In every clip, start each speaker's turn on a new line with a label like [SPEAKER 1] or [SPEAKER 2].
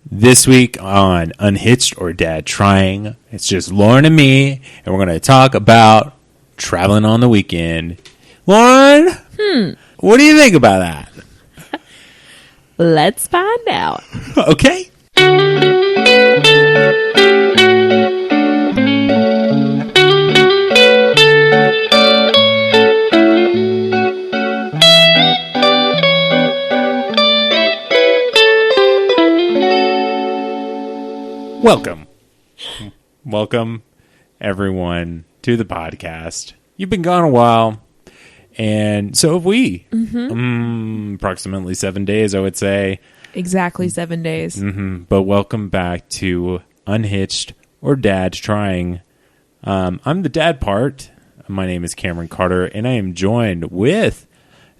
[SPEAKER 1] This week on Unhitched or Dad Trying, it's just Lauren and me, and we're going to talk about traveling on the weekend. Lauren, what do you think about that?
[SPEAKER 2] Let's find out.
[SPEAKER 1] Okay. Welcome, everyone, to the podcast. You've been gone a while, and so have we. Approximately 7 days, I would say.
[SPEAKER 2] Exactly 7 days.
[SPEAKER 1] But welcome back to Unhitched or Dad Trying. I'm the dad part. My name is Cameron Carter, and I am joined with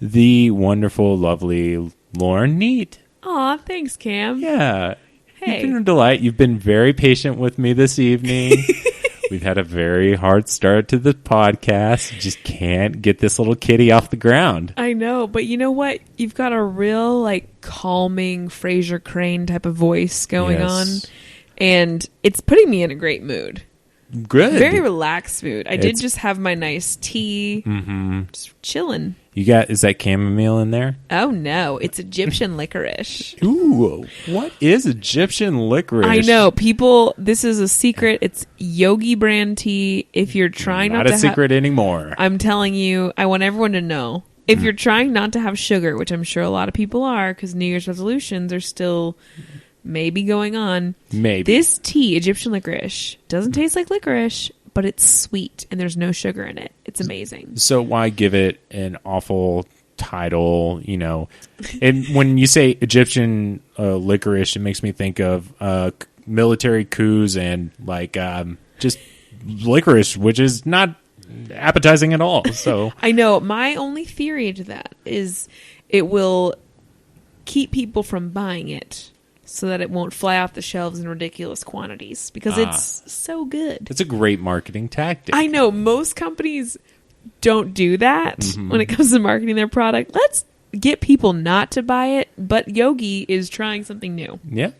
[SPEAKER 1] the wonderful, lovely Lauren Neat.
[SPEAKER 2] Aw, thanks, Cam.
[SPEAKER 1] Yeah.
[SPEAKER 2] Hey.
[SPEAKER 1] You've been a delight. You've been very patient with me this evening. We've had a very hard start to the podcast. Just can't get this little kitty off the ground.
[SPEAKER 2] I know, but you know what? You've got a real, calming Fraser Crane type of voice going on. And it's putting me in a great mood.
[SPEAKER 1] Good.
[SPEAKER 2] Very relaxed mood. I did just have my nice tea. Just chilling.
[SPEAKER 1] Is that chamomile in there?
[SPEAKER 2] Oh, no. It's Egyptian licorice.
[SPEAKER 1] Ooh, what is Egyptian licorice?
[SPEAKER 2] I know. People, this is a secret. It's Yogi brand tea. If you're trying not to
[SPEAKER 1] a secret anymore.
[SPEAKER 2] I'm telling you, I want everyone to know. If you're trying not to have sugar, which I'm sure a lot of people are, because New Year's resolutions are still maybe going on.
[SPEAKER 1] Maybe.
[SPEAKER 2] This tea, Egyptian licorice, doesn't taste like licorice, but it's sweet and there's no sugar in it. It's amazing.
[SPEAKER 1] So why give it an awful title, And when you say Egyptian licorice, it makes me think of military coups and just licorice, which is not appetizing at all. So
[SPEAKER 2] I know. My only theory to that is it will keep people from buying it, so that it won't fly off the shelves in ridiculous quantities, because it's so good.
[SPEAKER 1] It's a great marketing tactic.
[SPEAKER 2] I know. Most companies don't do that when it comes to marketing their product. Let's get people not to buy it, but Yogi is trying something new.
[SPEAKER 1] Yeah.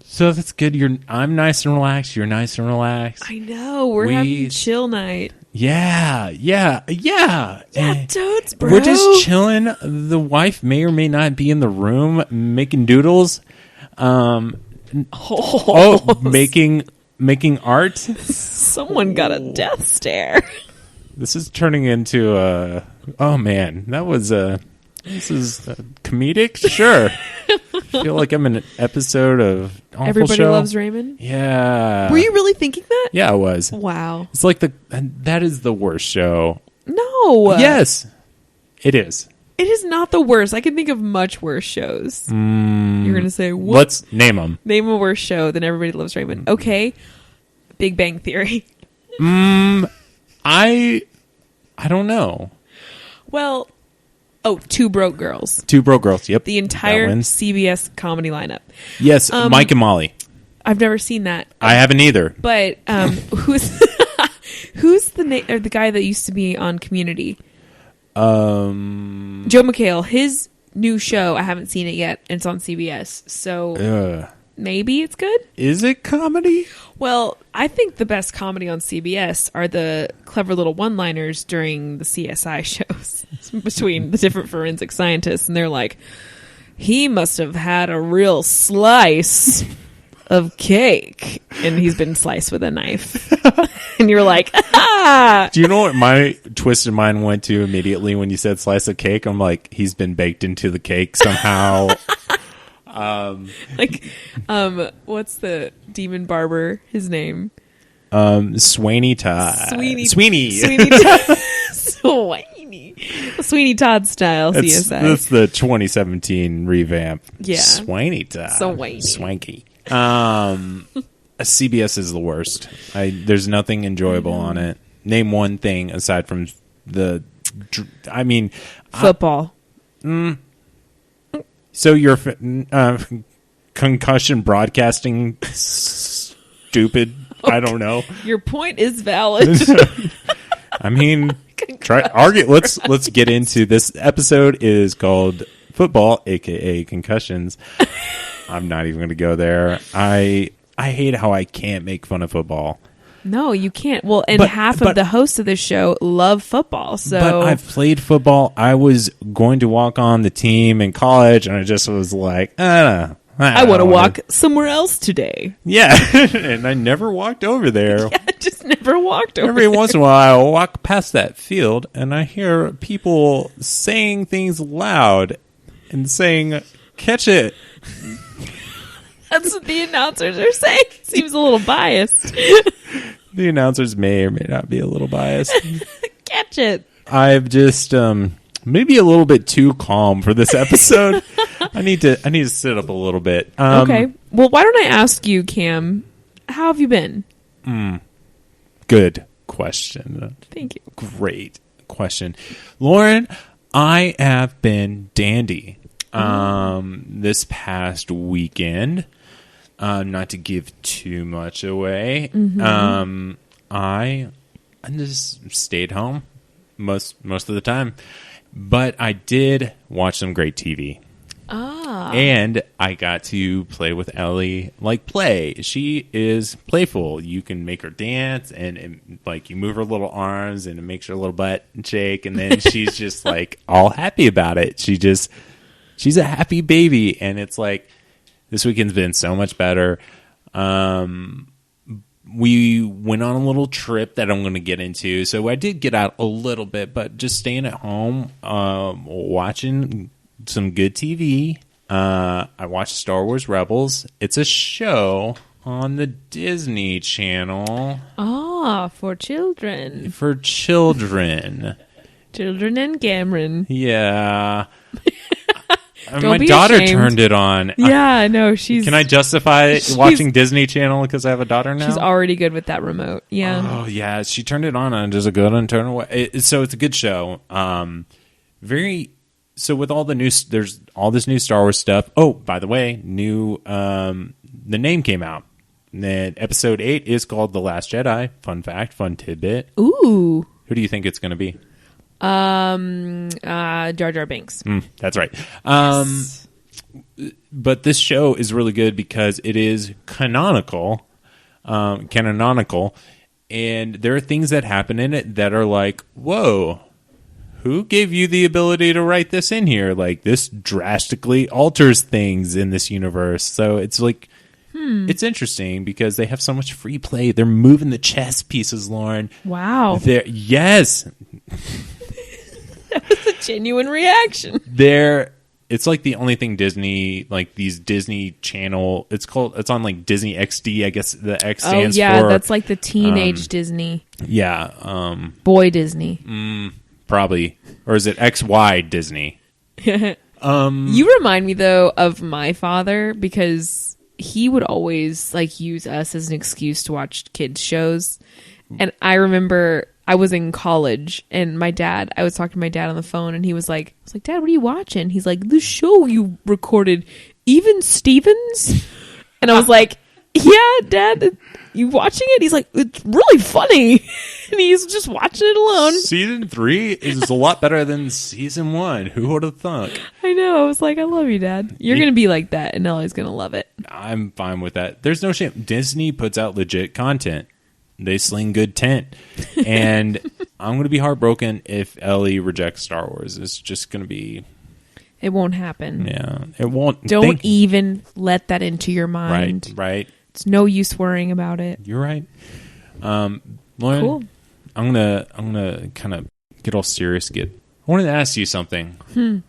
[SPEAKER 1] So that's good. I'm nice and relaxed. You're nice and relaxed.
[SPEAKER 2] I know. We're having chill night.
[SPEAKER 1] Yeah.
[SPEAKER 2] Totes, bro.
[SPEAKER 1] We're just chilling. The wife may or may not be in the room making doodles. Making art.
[SPEAKER 2] Someone got a death stare.
[SPEAKER 1] This is turning into oh man, this is comedic? Sure. I feel like I'm in an episode of Awful
[SPEAKER 2] Everybody
[SPEAKER 1] Show.
[SPEAKER 2] Loves Raymond?
[SPEAKER 1] Yeah.
[SPEAKER 2] Were you really thinking that?
[SPEAKER 1] Yeah, I was.
[SPEAKER 2] Wow.
[SPEAKER 1] It's that is the worst show.
[SPEAKER 2] No.
[SPEAKER 1] Yes, it is.
[SPEAKER 2] It is not the worst. I can think of much worse shows. You're going to say, what?
[SPEAKER 1] Let's name them.
[SPEAKER 2] Name a worse show than Everybody Loves Raymond. Okay. Big Bang Theory.
[SPEAKER 1] I don't know.
[SPEAKER 2] Well, Two Broke Girls.
[SPEAKER 1] Two Broke Girls, yep.
[SPEAKER 2] The entire CBS comedy lineup.
[SPEAKER 1] Yes, Mike and Molly.
[SPEAKER 2] I've never seen that.
[SPEAKER 1] I haven't either.
[SPEAKER 2] But who's the guy that used to be on Community? Joe McHale. His new show, I haven't seen it yet, and it's on CBS. So maybe it's good.
[SPEAKER 1] Is it comedy?
[SPEAKER 2] Well, I think the best comedy on CBS are the clever little one-liners during the CSI shows between the different forensic scientists, and they're like, he must have had a real slice of cake, and he's been sliced with a knife. And you're like, ah!
[SPEAKER 1] Do you know what my twisted mind went to immediately when you said slice of cake? I'm like, he's been baked into the cake somehow.
[SPEAKER 2] What's the demon barber? His name?
[SPEAKER 1] Sweeney Todd.
[SPEAKER 2] Sweeney
[SPEAKER 1] Todd.
[SPEAKER 2] Sweeney Todd style CSI.
[SPEAKER 1] That's the 2017 revamp.
[SPEAKER 2] Yeah.
[SPEAKER 1] Sweeney Todd. Swanky. CBS is the worst. There's nothing enjoyable on it. Name one thing aside from
[SPEAKER 2] football.
[SPEAKER 1] So you're concussion broadcasting stupid? I don't know.
[SPEAKER 2] Your point is valid.
[SPEAKER 1] I mean, argue. Let's get into this. Episode is called Football, aka concussions. I'm not even going to go there. I hate how I can't make fun of football.
[SPEAKER 2] No, you can't. Well, and half of the hosts of this show love football. So,
[SPEAKER 1] but I've played football. I was going to walk on the team in college, and I just was like, I
[SPEAKER 2] want to walk somewhere else today.
[SPEAKER 1] Yeah, and I never walked over there.
[SPEAKER 2] Yeah, just never walked over
[SPEAKER 1] Every once in a while, I walk past that field, and I hear people saying things loud and saying, catch it.
[SPEAKER 2] That's what the announcers are saying. Seems a little biased.
[SPEAKER 1] The announcers may or may not be a little biased.
[SPEAKER 2] Catch it.
[SPEAKER 1] I've just maybe a little bit too calm for this episode. I need to sit up a little bit.
[SPEAKER 2] Okay. Well, why don't I ask you, Cam? How have you been?
[SPEAKER 1] Good question.
[SPEAKER 2] Thank you.
[SPEAKER 1] Great question, Lauren. I have been dandy. This past weekend. Not to give too much away. I just stayed home most of the time, but I did watch some great TV. And I got to play with Ellie. Like play, she is playful. You can make her dance, and like you move her little arms, and it makes her little butt shake, and then she's just like all happy about it. She's a happy baby, and it's like. This weekend's been so much better. We went on a little trip that I'm going to get into. So I did get out a little bit, but just staying at home, watching some good TV. I watched Star Wars Rebels. It's a show on the Disney Channel.
[SPEAKER 2] For children.
[SPEAKER 1] For children.
[SPEAKER 2] Children and Cameron.
[SPEAKER 1] Yeah. My daughter turned it on.
[SPEAKER 2] Yeah, I know. Can
[SPEAKER 1] I justify watching Disney Channel because I have a daughter now?
[SPEAKER 2] She's already good with that remote. Yeah.
[SPEAKER 1] Oh, yeah. She turned it on and does a good and turn away. So it's a good show. So with all there's all this new Star Wars stuff. Oh, by the way, the name came out. Episode 8 is called The Last Jedi. Fun fact, fun tidbit.
[SPEAKER 2] Ooh.
[SPEAKER 1] Who do you think it's going to be?
[SPEAKER 2] Jar Jar Binks.
[SPEAKER 1] That's right.
[SPEAKER 2] Yes.
[SPEAKER 1] But this show is really good because it is canonical, and there are things that happen in it that are like, whoa, who gave you the ability to write this in here? Like, this drastically alters things in this universe. So it's like, it's interesting because they have so much free play. They're moving the chess pieces, Lauren.
[SPEAKER 2] Wow.
[SPEAKER 1] Yes.
[SPEAKER 2] That was a genuine reaction.
[SPEAKER 1] It's like the only thing Disney, like these Disney Channel, it's on like Disney XD, I guess the X stands for.
[SPEAKER 2] Oh, yeah, that's like the teenage Disney.
[SPEAKER 1] Yeah.
[SPEAKER 2] Boy Disney.
[SPEAKER 1] Probably. Or is it XY Disney?
[SPEAKER 2] You remind me, though, of my father because he would always like use us as an excuse to watch kids shows. And I remember I was in college and I was talking to my dad on the phone and he was like, Dad, what are you watching? He's like, the show you recorded, Even Stevens? And I was like, yeah, Dad, you watching it? He's like, it's really funny. And he's just watching it alone.
[SPEAKER 1] Season 3 is a lot better than season 1. Who would have thunk?
[SPEAKER 2] I know. I was like, I love you, Dad. You're going to be like that and Ellie's going to love it.
[SPEAKER 1] I'm fine with that. There's no shame. Disney puts out legit content. They sling good tent. And I'm going to be heartbroken if Ellie rejects Star Wars. It's just going to be...
[SPEAKER 2] It won't happen.
[SPEAKER 1] Yeah, it won't.
[SPEAKER 2] Don't even let that into your mind.
[SPEAKER 1] Right.
[SPEAKER 2] It's no use worrying about it.
[SPEAKER 1] You're right. Lauren,
[SPEAKER 2] cool.
[SPEAKER 1] I'm gonna kind of get all serious. I wanted to ask you something.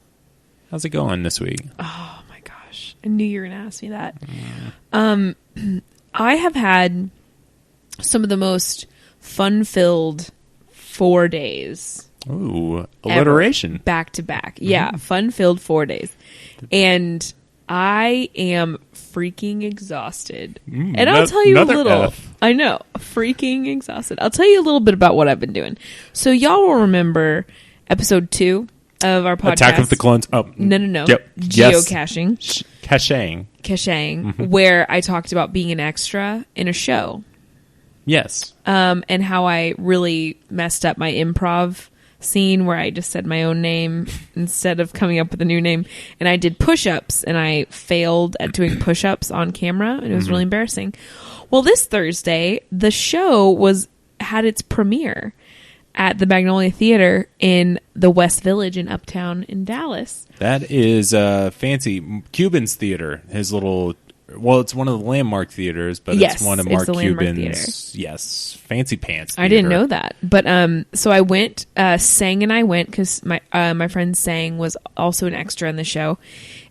[SPEAKER 1] How's it going this week?
[SPEAKER 2] Oh my gosh, I knew you were gonna ask me that. I have had some of the most fun-filled 4 days.
[SPEAKER 1] Ooh, alliteration.
[SPEAKER 2] Back to back. Yeah, fun-filled 4 days. And I am freaking exhausted. And I'll tell you a little.
[SPEAKER 1] F.
[SPEAKER 2] I know, freaking exhausted. I'll tell you a little bit about what I've been doing. So y'all will remember episode 2 of our podcast.
[SPEAKER 1] Attack of the Clones. Oh.
[SPEAKER 2] No.
[SPEAKER 1] Yep.
[SPEAKER 2] Geocaching.
[SPEAKER 1] Caching.
[SPEAKER 2] Where I talked about being an extra in a show.
[SPEAKER 1] Yes.
[SPEAKER 2] And how I really messed up my improv scene where I just said my own name instead of coming up with a new name. And I did push-ups, and I failed at doing push-ups on camera, and it was really embarrassing. Well, this Thursday, the show had its premiere at the Magnolia Theater in the West Village in Uptown in Dallas.
[SPEAKER 1] That is fancy. Cuban's theater. His little... Well, it's one of the landmark theaters, but
[SPEAKER 2] Yes,
[SPEAKER 1] it's one of
[SPEAKER 2] it's
[SPEAKER 1] Mark
[SPEAKER 2] the landmark
[SPEAKER 1] Cuban's. Yes, fancy pants.
[SPEAKER 2] I didn't know that, but so I went. Sang and I went because my friend Sang was also an extra in the show,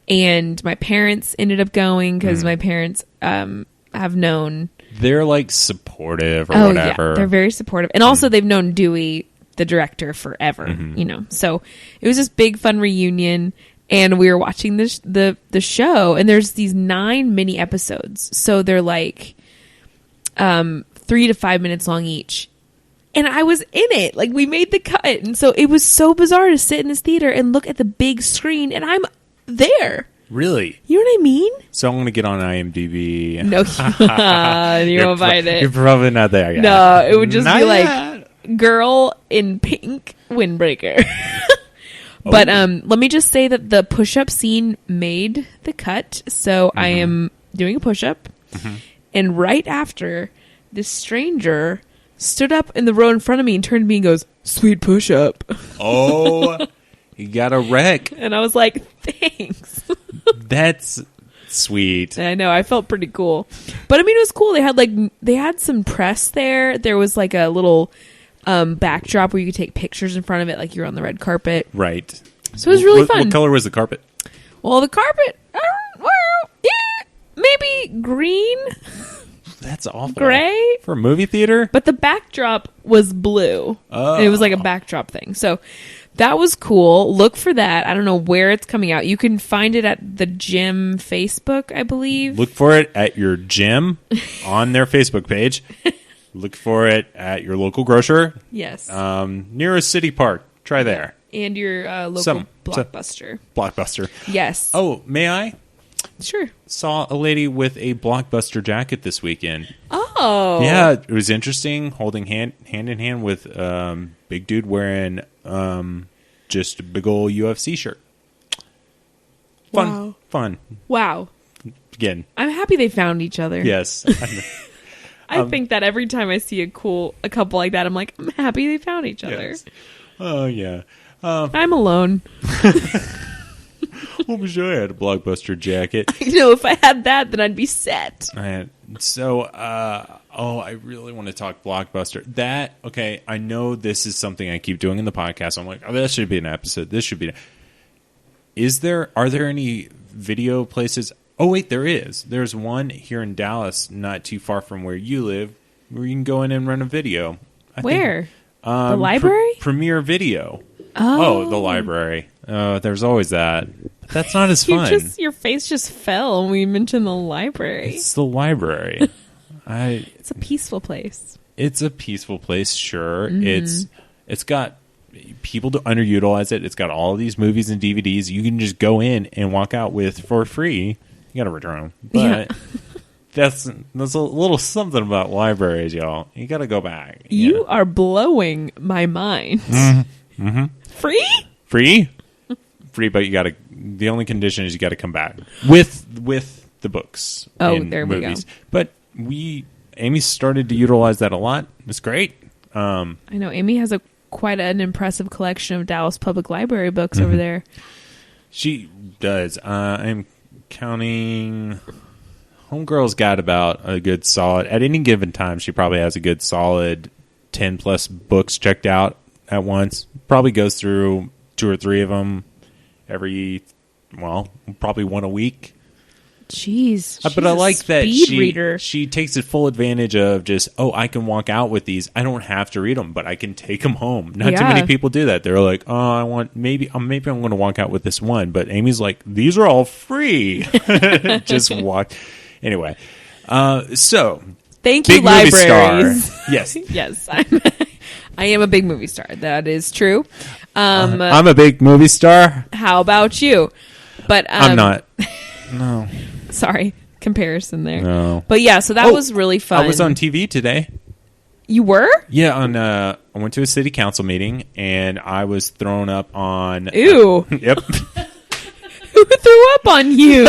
[SPEAKER 2] and my parents ended up going because my parents have known.
[SPEAKER 1] They're like supportive or whatever.
[SPEAKER 2] Yeah, they're very supportive, and also they've known Dewey, the director, forever. So it was this big fun reunion. And we were watching the show, and there's these 9 mini episodes. So they're like 3 to 5 minutes long each. And I was in it. Like, we made the cut. And so it was so bizarre to sit in this theater and look at the big screen, and I'm there.
[SPEAKER 1] Really?
[SPEAKER 2] You know what I mean?
[SPEAKER 1] So I'm going to get on IMDb.
[SPEAKER 2] No, you won't find it.
[SPEAKER 1] You're probably not there yet.
[SPEAKER 2] No, it would just be like, girl in pink windbreaker. But let me just say that the push-up scene made the cut. So I am doing a push-up. And right after, this stranger stood up in the row in front of me and turned to me and goes, "Sweet push-up."
[SPEAKER 1] Oh, you got a wreck.
[SPEAKER 2] And I was like, thanks.
[SPEAKER 1] That's sweet.
[SPEAKER 2] I know. I felt pretty cool. But I mean, it was cool. They had some press there. There was like a little... backdrop where you could take pictures in front of it like you're on the red carpet.
[SPEAKER 1] Right.
[SPEAKER 2] So it was really fun.
[SPEAKER 1] What color was the carpet?
[SPEAKER 2] Well, the carpet, maybe green.
[SPEAKER 1] That's awful.
[SPEAKER 2] Gray?
[SPEAKER 1] For a movie theater?
[SPEAKER 2] But the backdrop was blue.
[SPEAKER 1] Oh.
[SPEAKER 2] And it was like a backdrop thing. So that was cool. Look for that. I don't know where it's coming out. You can find it at the gym Facebook, I believe.
[SPEAKER 1] Look for it at your gym on their Facebook page. Look for it at your local grocer.
[SPEAKER 2] Yes.
[SPEAKER 1] Near a city park. Try there.
[SPEAKER 2] And your local Blockbuster.
[SPEAKER 1] Blockbuster.
[SPEAKER 2] Yes.
[SPEAKER 1] Oh, may I?
[SPEAKER 2] Sure.
[SPEAKER 1] Saw a lady with a Blockbuster jacket this weekend.
[SPEAKER 2] Oh.
[SPEAKER 1] Yeah, it was interesting. Holding hand in hand with big dude wearing just a big old UFC shirt. Fun.
[SPEAKER 2] Wow.
[SPEAKER 1] Fun.
[SPEAKER 2] Wow.
[SPEAKER 1] Again.
[SPEAKER 2] I'm happy they found each other.
[SPEAKER 1] Yes.
[SPEAKER 2] I think that every time I see a couple like that, I'm like, I'm happy they found each other.
[SPEAKER 1] Yes. Oh, yeah.
[SPEAKER 2] I'm alone.
[SPEAKER 1] I wish I had a Blockbuster jacket.
[SPEAKER 2] You know, if I had that, then I'd be set.
[SPEAKER 1] I really want to talk Blockbuster. Okay, I know this is something I keep doing in the podcast. I'm like, oh, that should be an episode. This should be. Are there any video places? Oh, wait, there is. There's one here in Dallas, not too far from where you live, where you can go in and run a video.
[SPEAKER 2] Where? The library?
[SPEAKER 1] Premiere Video.
[SPEAKER 2] Oh,
[SPEAKER 1] the library. There's always that. That's not as fun.
[SPEAKER 2] Your face just fell when we mentioned the library.
[SPEAKER 1] It's the library.
[SPEAKER 2] It's a peaceful place.
[SPEAKER 1] It's a peaceful place, sure. Mm-hmm. It's got people to underutilize it. It's got all these movies and DVDs you can just go in and walk out with for free. You got to return them. But that's a little something about libraries, y'all. You got to go back.
[SPEAKER 2] You are blowing my mind.
[SPEAKER 1] Mm-hmm. Mm-hmm.
[SPEAKER 2] Free?
[SPEAKER 1] Free, but the only condition is you got to come back with the books.
[SPEAKER 2] Oh,
[SPEAKER 1] and
[SPEAKER 2] there
[SPEAKER 1] movies.
[SPEAKER 2] we go.
[SPEAKER 1] But Amy started to utilize that a lot. It's great.
[SPEAKER 2] I know Amy has quite an impressive collection of Dallas Public Library books over there.
[SPEAKER 1] She does. I'm counting. Homegirl's got about a good solid, at any given time, she probably has a good solid 10 plus books checked out at once. Probably goes through 2 or 3 of them probably one a week.
[SPEAKER 2] Jeez.
[SPEAKER 1] But I like that
[SPEAKER 2] reader.
[SPEAKER 1] She takes a full advantage of just, I can walk out with these. I don't have to read them, but I can take them home. Not too many people do that. They're like, maybe I'm going to walk out with this one. But Amy's like, these are all free. Just walk. Anyway, so
[SPEAKER 2] thank you,
[SPEAKER 1] big movie
[SPEAKER 2] libraries.
[SPEAKER 1] Star. Yes.
[SPEAKER 2] Yes. I am a big movie star. That is true.
[SPEAKER 1] I'm a big movie star.
[SPEAKER 2] How about you? But
[SPEAKER 1] I'm not. No.
[SPEAKER 2] Sorry, comparison there.
[SPEAKER 1] No.
[SPEAKER 2] But yeah, so that was really fun.
[SPEAKER 1] I was on TV today.
[SPEAKER 2] You were?
[SPEAKER 1] Yeah, I went to a city council meeting, and I was thrown up on...
[SPEAKER 2] Ew.
[SPEAKER 1] Yep.
[SPEAKER 2] Who threw up on you?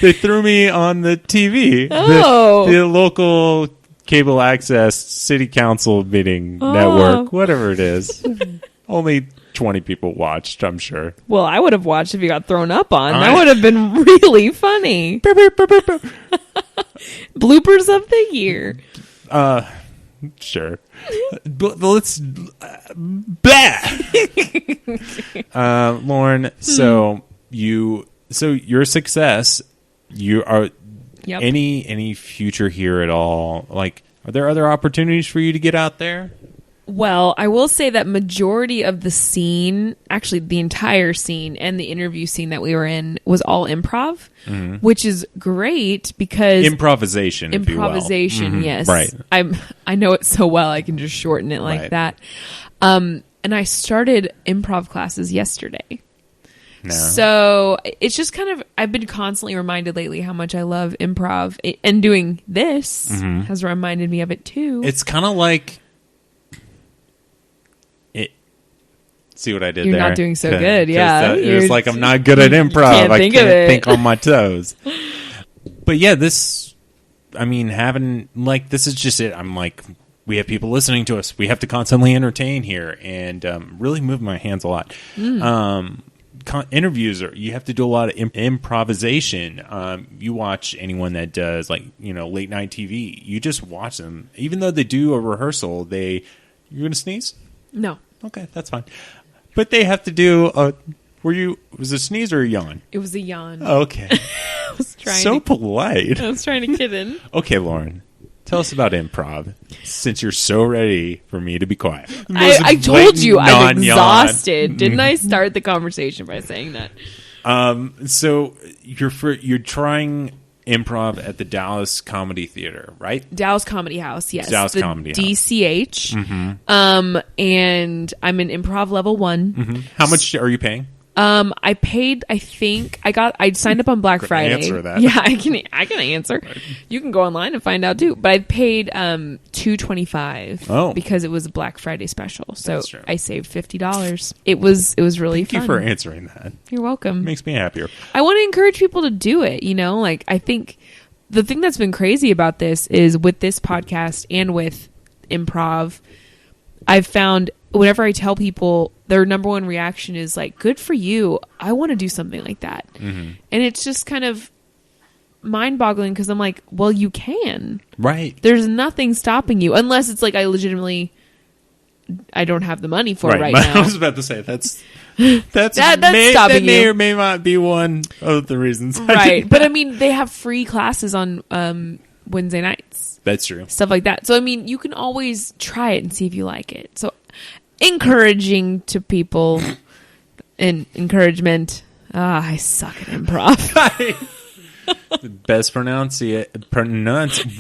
[SPEAKER 1] They threw me on the TV.
[SPEAKER 2] Oh.
[SPEAKER 1] The local cable access city council meeting network, whatever it is. Only 20 people watched, I'm sure.
[SPEAKER 2] Well, I would have watched if you got thrown up on. That would have been really funny. Bloopers of the year.
[SPEAKER 1] Sure. But let's... Lauren, so you're a success. You are...
[SPEAKER 2] Yep.
[SPEAKER 1] Any future here at all? Like, are there other opportunities for you to get out there?
[SPEAKER 2] Well, I will say that majority of the scene, actually the entire scene and the interview scene that we were in was all improv, which is great because
[SPEAKER 1] improvisation, if you will.
[SPEAKER 2] Yes.
[SPEAKER 1] Right.
[SPEAKER 2] I know it so well. I can just shorten it like that. And I started improv classes yesterday.
[SPEAKER 1] No.
[SPEAKER 2] So it's just kind of, I've been constantly reminded lately how much I love improv, and doing this has reminded me of it too.
[SPEAKER 1] It's kind of like it. See what I did
[SPEAKER 2] You're
[SPEAKER 1] there?
[SPEAKER 2] Not doing so good. Yeah.
[SPEAKER 1] It's like I'm not good at improv. I can't think on my toes. But yeah, this is just it. I'm like, we have people listening to us. We have to constantly entertain here and really move my hands a lot. Interviews you have to do a lot of improvisation. You watch anyone that does late night TV, you just watch them, even though they do a rehearsal. You're gonna sneeze?
[SPEAKER 2] No.
[SPEAKER 1] Okay, that's fine. But they have to do was it a sneeze or a yawn?
[SPEAKER 2] It was a yawn.
[SPEAKER 1] Okay.
[SPEAKER 2] I was trying
[SPEAKER 1] polite.
[SPEAKER 2] I was trying to kid in.
[SPEAKER 1] Okay, Lauren, tell us about improv, since you're so ready for me to be quiet.
[SPEAKER 2] I told you I'm exhausted. Didn't I start the conversation by saying that?
[SPEAKER 1] So you're trying improv at the Dallas Comedy Theater, right?
[SPEAKER 2] Dallas Comedy House, yes.
[SPEAKER 1] Dallas Comedy House.
[SPEAKER 2] DCH. And I'm in improv level 1.
[SPEAKER 1] How much are you paying?
[SPEAKER 2] I paid, I signed up on Black Friday.
[SPEAKER 1] Answer that.
[SPEAKER 2] Yeah, I can answer. You can go online and find out too. But I paid $225 because it was a Black Friday special. So I saved $50. It was really fun.
[SPEAKER 1] Thank you for answering that.
[SPEAKER 2] You're welcome.
[SPEAKER 1] It makes me happier.
[SPEAKER 2] I want to encourage people to do it, like I think the thing that's been crazy about this is with this podcast and with improv, I've found whenever I tell people, their number one reaction is like, good for you. I want to do something like that. And it's just kind of mind boggling because I'm like, well, you can.
[SPEAKER 1] Right.
[SPEAKER 2] There's nothing stopping you unless it's like I don't have the money for it right now.
[SPEAKER 1] I was about to say that's
[SPEAKER 2] stopping
[SPEAKER 1] that may
[SPEAKER 2] you.
[SPEAKER 1] or may not be one of the reasons.
[SPEAKER 2] Right. But I mean, they have free classes on Wednesday nights.
[SPEAKER 1] That's true.
[SPEAKER 2] Stuff like that. So, I mean, you can always try it and see if you like it. So, encouraging to people and encouragement. I suck at improv.
[SPEAKER 1] Best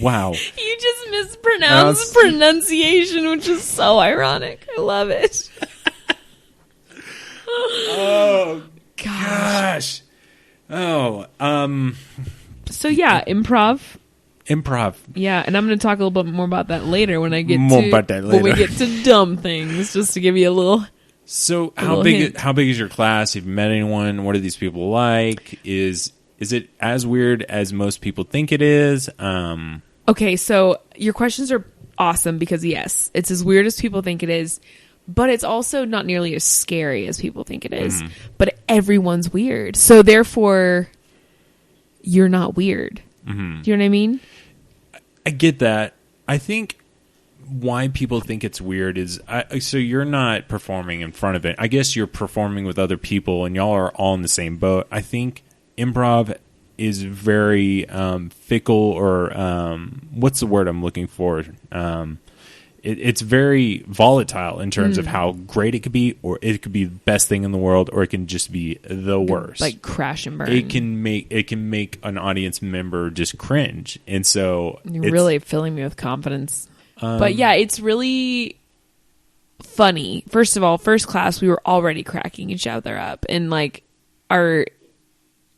[SPEAKER 1] wow.
[SPEAKER 2] You just mispronounced pronunciation, which is so ironic. I love it.
[SPEAKER 1] Oh, gosh. Oh,
[SPEAKER 2] So, yeah, improv.
[SPEAKER 1] Yeah,
[SPEAKER 2] and I'm going to talk a little bit more about that later when we get to dumb things, just to give you a little.
[SPEAKER 1] So how big is your class? Have you met anyone? What are these people like? Is it as weird as most people think it is?
[SPEAKER 2] Okay, so your questions are awesome because yes, it's as weird as people think it is, but it's also not nearly as scary as people think it is. But everyone's weird, so therefore, you're not weird. Do you know what I mean?
[SPEAKER 1] I get that. I think why people think it's weird is so you're not performing in front of it. I guess you're performing with other people and y'all are all in the same boat. I think improv is very fickle, or what's the word I'm looking for? It's very volatile in terms of how great it could be, or it could be the best thing in the world, or it can just be the worst.
[SPEAKER 2] Like crash and burn.
[SPEAKER 1] It can make an audience member just cringe. And so
[SPEAKER 2] you're really filling me with confidence. But yeah, it's really funny. First of all, first class, we were already cracking each other up, and like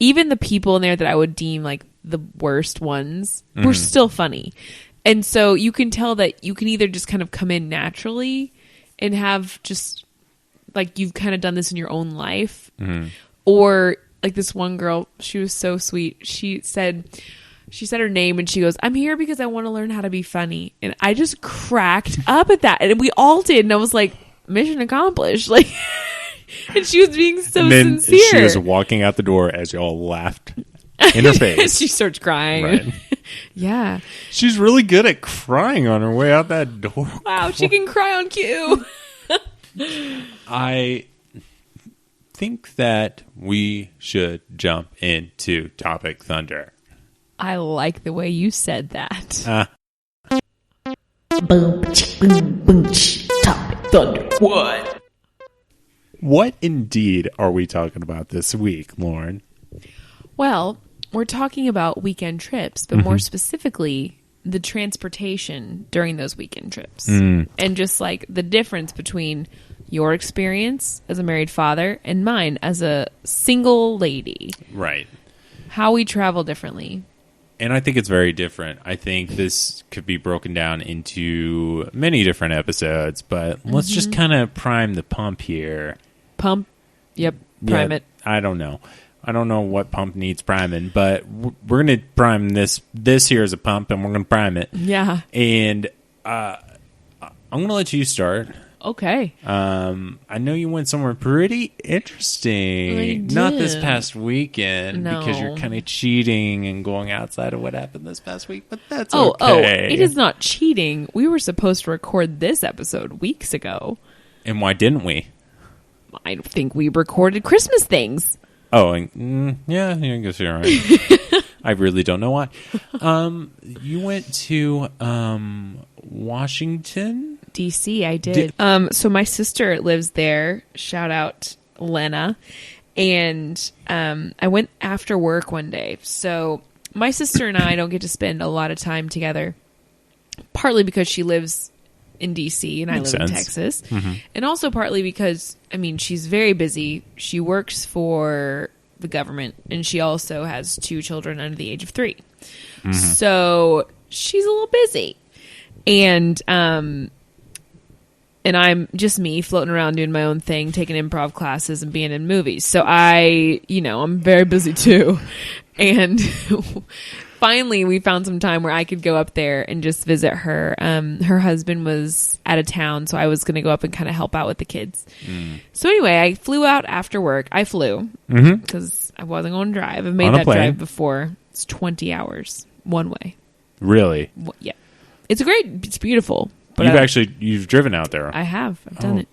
[SPEAKER 2] even the people in there that I would deem like the worst ones were still funny. And so you can tell that you can either just kind of come in naturally and have just like you've kind of done this in your own life, or like this one girl, she was so sweet. She said her name and she goes, "I'm here because I want to learn how to be funny." And I just cracked up at that, and we all did. And I was like, mission accomplished. Like, and she was being so
[SPEAKER 1] and then
[SPEAKER 2] sincere.
[SPEAKER 1] She was walking out the door as y'all laughed in her face.
[SPEAKER 2] She starts crying.
[SPEAKER 1] Right.
[SPEAKER 2] Yeah.
[SPEAKER 1] She's really good at crying on her way out that door.
[SPEAKER 2] Wow, she can cry on cue.
[SPEAKER 1] I think that we should jump into Topic Thunder.
[SPEAKER 2] I like the way you said that.
[SPEAKER 3] Boom, boom, boom, Topic Thunder.
[SPEAKER 1] What indeed are we talking about this week, Lauren?
[SPEAKER 2] Well, we're talking about weekend trips, but more specifically, the transportation during those weekend trips. And just like the difference between your experience as a married father and mine as a single lady.
[SPEAKER 1] Right.
[SPEAKER 2] How we travel differently.
[SPEAKER 1] And I think it's very different. I think this could be broken down into many different episodes, but let's just kind of prime the pump here.
[SPEAKER 2] Pump? Yep. Prime it.
[SPEAKER 1] I don't know. I don't know what pump needs priming, but we're going to prime this. This here is a pump, and we're going to prime it.
[SPEAKER 2] Yeah.
[SPEAKER 1] And I'm going to let you start.
[SPEAKER 2] Okay.
[SPEAKER 1] I know you went somewhere pretty interesting.
[SPEAKER 2] I did.
[SPEAKER 1] Not this past weekend,
[SPEAKER 2] No.
[SPEAKER 1] because you're kind of cheating and going outside of what happened this past week, but that's
[SPEAKER 2] Oh,
[SPEAKER 1] okay.
[SPEAKER 2] it is not cheating. We were supposed to record this episode weeks ago.
[SPEAKER 1] And why didn't we?
[SPEAKER 2] I think we recorded Christmas things.
[SPEAKER 1] Oh, yeah, I guess you're right. I really don't know why. You went to Washington,
[SPEAKER 2] DC. I did. So my sister lives there. Shout out Lena. And I went after work one day. So my sister and I don't get to spend a lot of time together. Partly because she lives in DC and
[SPEAKER 1] Makes
[SPEAKER 2] I live
[SPEAKER 1] sense.
[SPEAKER 2] in Texas. And also partly because, I mean, she's very busy. She works for the government and she also has 2 children under the age of 3. So she's a little busy. And I'm just me floating around doing my own thing, taking improv classes and being in movies. So I'm very busy too. And finally we found some time where I could go up there and just visit her. Her husband was out of town, so I was going to go up and kind of help out with the kids. So anyway, I flew out after work. I flew because I wasn't going to drive. I've made
[SPEAKER 1] On a
[SPEAKER 2] that
[SPEAKER 1] plane.
[SPEAKER 2] drive before. It's 20 hours one way.
[SPEAKER 1] really?
[SPEAKER 2] Yeah. It's beautiful. But
[SPEAKER 1] You've driven out there.
[SPEAKER 2] I've done it.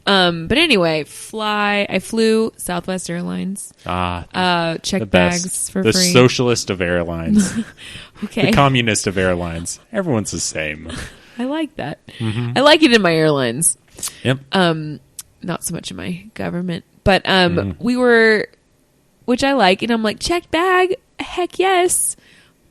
[SPEAKER 2] But anyway, I flew Southwest Airlines. Checked
[SPEAKER 1] the
[SPEAKER 2] bags
[SPEAKER 1] best.
[SPEAKER 2] for
[SPEAKER 1] the
[SPEAKER 2] free.
[SPEAKER 1] socialist of airlines.
[SPEAKER 2] Okay.
[SPEAKER 1] The communist of airlines. Everyone's the same.
[SPEAKER 2] I like that. I like it in my airlines.
[SPEAKER 1] Yep.
[SPEAKER 2] Not so much in my government. But we were, which I like, and I'm like, checked bag? Heck yes.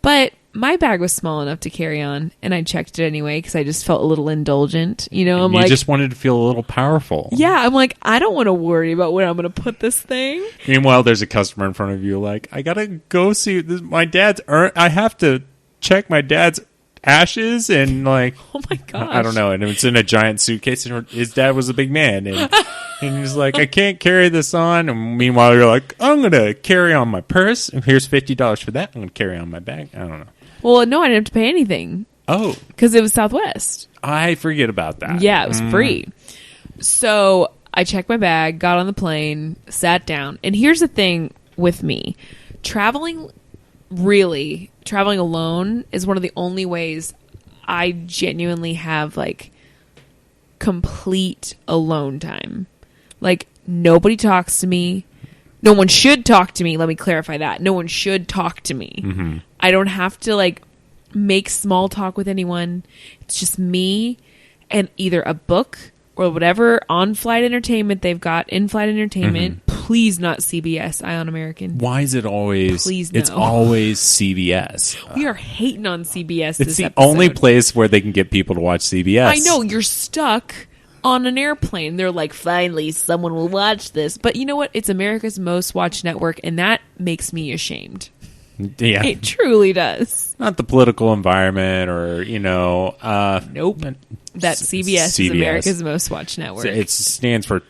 [SPEAKER 2] But my bag was small enough to carry on, and I checked it anyway because I just felt a little indulgent. You know, I'm
[SPEAKER 1] you
[SPEAKER 2] like,
[SPEAKER 1] just wanted to feel a little powerful.
[SPEAKER 2] yeah, I'm like, I don't want to worry about where I'm going to put this thing.
[SPEAKER 1] Meanwhile, there's a customer in front of you like, I gotta go see this, my dad's I have to check my dad's ashes, and like,
[SPEAKER 2] Oh my gosh.
[SPEAKER 1] I don't know, and it's in a giant suitcase, and his dad was a big man, and he's like, I can't carry this on, and meanwhile you're like, I'm gonna carry on my purse, and here's $50 for that, I'm gonna carry on my bag. I don't know.
[SPEAKER 2] Well, no, I didn't have to pay anything
[SPEAKER 1] Oh,
[SPEAKER 2] because it was Southwest.
[SPEAKER 1] I forget about that.
[SPEAKER 2] Yeah, it was free. So I checked my bag, got on the plane, sat down. And here's the thing with me. Traveling alone is one of the only ways I genuinely have like complete alone time. Like nobody talks to me. No one should talk to me. Let me clarify that. No one should talk to me. I don't have to like make small talk with anyone. It's just me and either a book or whatever on-flight entertainment they've got, in-flight entertainment. Please not CBS, Eye on American.
[SPEAKER 1] Why is it always?
[SPEAKER 2] Please
[SPEAKER 1] It's
[SPEAKER 2] no.
[SPEAKER 1] always CBS.
[SPEAKER 2] We are hating on CBS
[SPEAKER 1] It's
[SPEAKER 2] this
[SPEAKER 1] the
[SPEAKER 2] episode.
[SPEAKER 1] only place where they can get people to watch CBS.
[SPEAKER 2] I know, you're stuck on an airplane. They're like, finally, someone will watch this. But you know what? It's America's most watched network, and that makes me ashamed.
[SPEAKER 1] Yeah.
[SPEAKER 2] It truly does.
[SPEAKER 1] Not the political environment or,
[SPEAKER 2] Nope. That CBS is America's most watched network.
[SPEAKER 1] It stands for,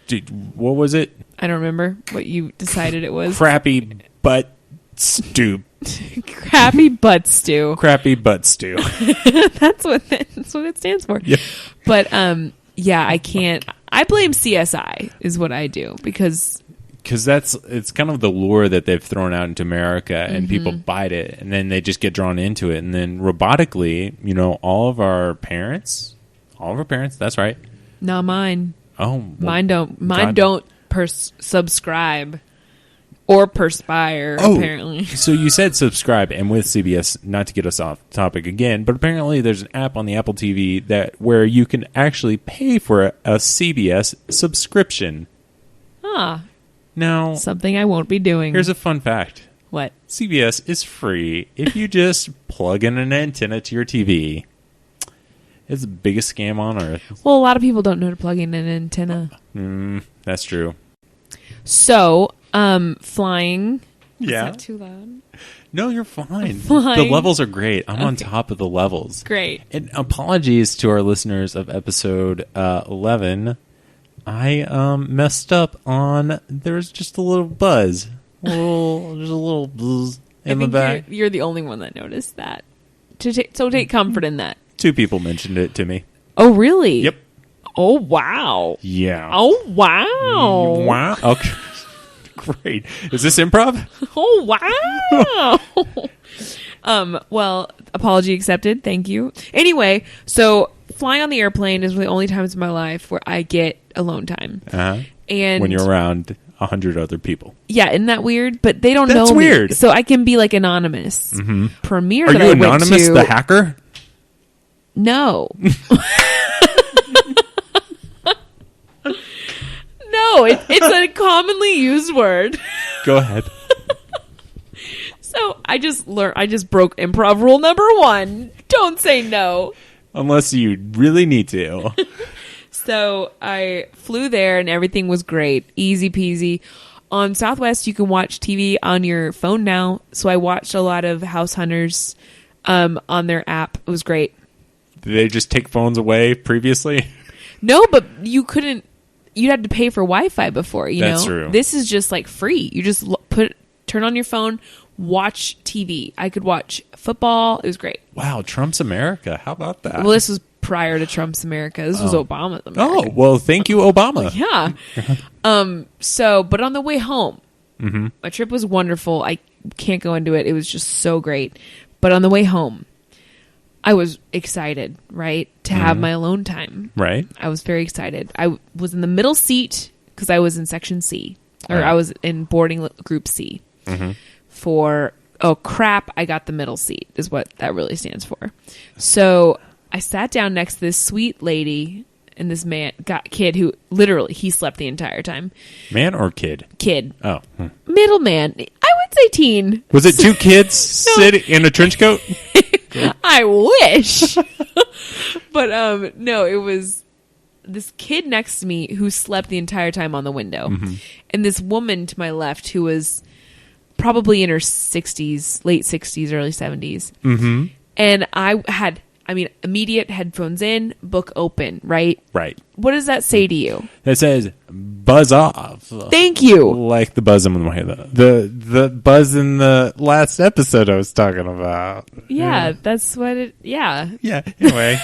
[SPEAKER 1] what was it?
[SPEAKER 2] I don't remember what you decided it was.
[SPEAKER 1] Crappy butt stew.
[SPEAKER 2] Crappy butt stew.
[SPEAKER 1] Crappy butt stew.
[SPEAKER 2] That's what it stands for.
[SPEAKER 1] Yeah.
[SPEAKER 2] But I can't. I blame CSI is what I do because
[SPEAKER 1] it's kind of the lure that they've thrown out into America, and people bite it, and then they just get drawn into it, and then robotically, all of our parents, that's right.
[SPEAKER 2] not mine.
[SPEAKER 1] Oh, well,
[SPEAKER 2] Mine don't subscribe or perspire. Apparently.
[SPEAKER 1] So you said subscribe, and with CBS, not to get us off topic again, but apparently there's an app on the Apple TV where you can actually pay for a CBS subscription.
[SPEAKER 2] Ah.
[SPEAKER 1] Now,
[SPEAKER 2] Something I won't be doing.
[SPEAKER 1] here's a fun fact.
[SPEAKER 2] What?
[SPEAKER 1] CBS is free if you just plug in an antenna to your TV. It's the biggest scam on earth.
[SPEAKER 2] Well, a lot of people don't know to plug in an antenna.
[SPEAKER 1] That's true.
[SPEAKER 2] So, flying.
[SPEAKER 1] Yeah.
[SPEAKER 2] Is that too loud?
[SPEAKER 1] No, you're fine.
[SPEAKER 2] Flying.
[SPEAKER 1] The levels are great. I'm on top of the levels.
[SPEAKER 2] Great.
[SPEAKER 1] And apologies to our listeners of episode 11. I messed up on. There's just a little buzz. Just a little buzz in the back.
[SPEAKER 2] You're the only one that noticed that. So take comfort in that.
[SPEAKER 1] 2 people mentioned it to me.
[SPEAKER 2] Oh, really?
[SPEAKER 1] Yep.
[SPEAKER 2] Oh, wow.
[SPEAKER 1] Yeah.
[SPEAKER 2] Oh, wow.
[SPEAKER 1] Wow. Okay. Great. Is this improv?
[SPEAKER 2] Oh, wow. Well, apology accepted. Thank you. Anyway, so flying on the airplane is one of the only times in my life where I get alone time.
[SPEAKER 1] Uh-huh.
[SPEAKER 2] And
[SPEAKER 1] when you're around 100 other people.
[SPEAKER 2] Yeah, isn't that weird? But they don't know
[SPEAKER 1] That's
[SPEAKER 2] me.
[SPEAKER 1] weird.
[SPEAKER 2] So I can be like anonymous. Mm-hmm. Premiere
[SPEAKER 1] Are
[SPEAKER 2] that
[SPEAKER 1] you
[SPEAKER 2] I went
[SPEAKER 1] anonymous,
[SPEAKER 2] to,
[SPEAKER 1] the hacker?
[SPEAKER 2] No. No, it's a commonly used word.
[SPEAKER 1] Go ahead.
[SPEAKER 2] So I just broke improv rule number 1. Don't say no.
[SPEAKER 1] Unless you really need to.
[SPEAKER 2] So I flew there and everything was great. Easy peasy. On Southwest, you can watch TV on your phone now. So I watched a lot of House Hunters on their app. It was great.
[SPEAKER 1] Did they just take phones away previously?
[SPEAKER 2] No, but you couldn't. You had to pay for Wi-Fi before,
[SPEAKER 1] That's true.
[SPEAKER 2] This is just like free. You just turn on your phone, watch TV. I could watch football. It was great.
[SPEAKER 1] Wow, Trump's America. How about that?
[SPEAKER 2] Well, this was prior to Trump's America. This was Obama's America.
[SPEAKER 1] Oh, well, thank you, Obama.
[SPEAKER 2] Yeah. But on the way home, my trip was wonderful. I can't go into it. It was just so great. But on the way home, I was excited, right, to have my alone time.
[SPEAKER 1] Right.
[SPEAKER 2] I was very excited. I was in the middle seat because I was in section C, or
[SPEAKER 1] Right.
[SPEAKER 2] I was in boarding group C. For, oh crap, I got the middle seat is what that really stands for. So I sat down next to this sweet lady and this kid who literally, he slept the entire time.
[SPEAKER 1] Man or kid?
[SPEAKER 2] Kid.
[SPEAKER 1] Oh.
[SPEAKER 2] Middle man. I would say teen.
[SPEAKER 1] Was it 2 kids sitting in a trench coat?
[SPEAKER 2] I wish. But no, it was this kid next to me who slept the entire time on the window. And this woman to my left who was probably in her 60s, late 60s, early 70s. And I had, immediate headphones in, book open, right?
[SPEAKER 1] Right.
[SPEAKER 2] What does that say to you?
[SPEAKER 1] It says buzz off.
[SPEAKER 2] Thank you.
[SPEAKER 1] Like the buzz in my the buzz in the last episode I was talking about.
[SPEAKER 2] Yeah, that's what it, yeah.
[SPEAKER 1] Yeah, anyway.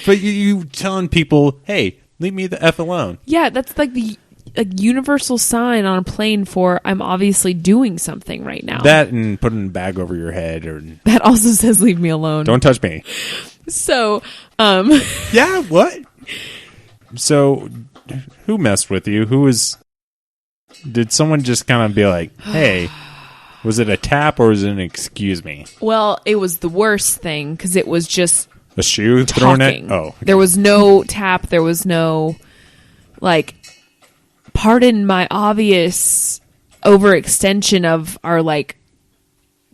[SPEAKER 1] But you telling people, hey, leave me the F alone.
[SPEAKER 2] Yeah, that's like the universal sign on a plane for I'm obviously doing something right now.
[SPEAKER 1] That and putting a bag over your head or
[SPEAKER 2] That also says leave me alone.
[SPEAKER 1] don't touch me.
[SPEAKER 2] So,
[SPEAKER 1] Yeah, what? So, who messed with you? Did someone just kind of be like, hey, was it a tap or was it an excuse me?
[SPEAKER 2] well, it was the worst thing because it was just
[SPEAKER 1] A shoe thrown at?
[SPEAKER 2] talking.
[SPEAKER 1] Oh. Okay.
[SPEAKER 2] There was no tap. There was no, like, pardon my obvious overextension of our, like,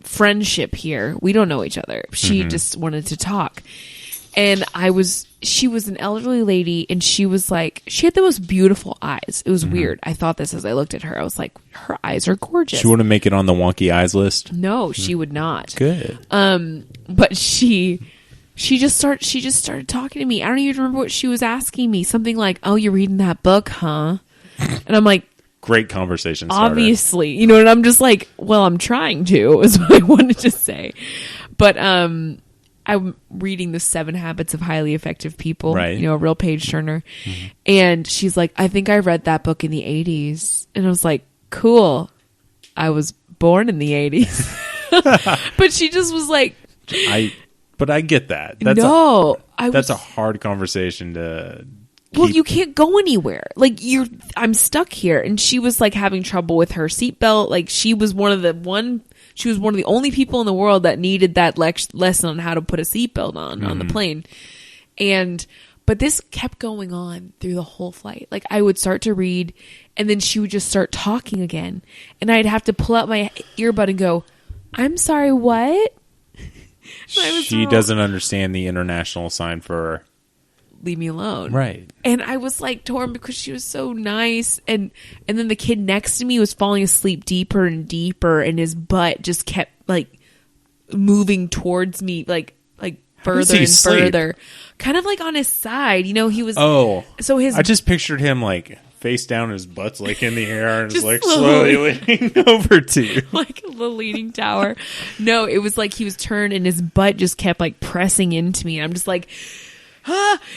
[SPEAKER 2] friendship here. We don't know each other. She just wanted to talk. And she was an elderly lady, and she was like, she had the most beautiful eyes. It was weird. I thought this as I looked at her. I was like, her eyes are gorgeous.
[SPEAKER 1] She wouldn't make it on the wonky eyes list?
[SPEAKER 2] No, she would not.
[SPEAKER 1] Good.
[SPEAKER 2] But she just started talking to me. I don't even remember what she was asking me. Something like, "Oh, you're reading that book, huh?" And I'm like,
[SPEAKER 1] great conversation starter.
[SPEAKER 2] obviously, you know, and I'm just like, well, I'm trying to, is what I wanted to say. But I'm reading the 7 Habits of Highly Effective People,
[SPEAKER 1] right.
[SPEAKER 2] You know, a real page turner. Mm-hmm. And she's like, I think I read that book in the 80s. And I was like, cool. I was born in the 80s. But she just was like,
[SPEAKER 1] but I get that. That's a hard conversation to
[SPEAKER 2] well, you can't go anywhere. Like I'm stuck here. And she was like having trouble with her seatbelt. Like she was one of the only people in the world that needed that lesson on how to put a seatbelt on the plane. But this kept going on through the whole flight. Like I would start to read and then she would just start talking again. And I'd have to pull out my earbud and go, I'm sorry, what?
[SPEAKER 1] She doesn't understand the international sign for
[SPEAKER 2] leave me alone.
[SPEAKER 1] Right.
[SPEAKER 2] And I was like torn because she was so nice. And then the kid next to me was falling asleep deeper and deeper. And his butt just kept like moving towards me, like further and further. Kind of like on his side. You know, he was.
[SPEAKER 1] Oh.
[SPEAKER 2] So
[SPEAKER 1] I just pictured him like face down, his butt's like in the air and just like
[SPEAKER 2] slowly
[SPEAKER 1] leaning over to you.
[SPEAKER 2] Like the leaning tower. No, it was like he was turned and his butt just kept like pressing into me. And I'm just like,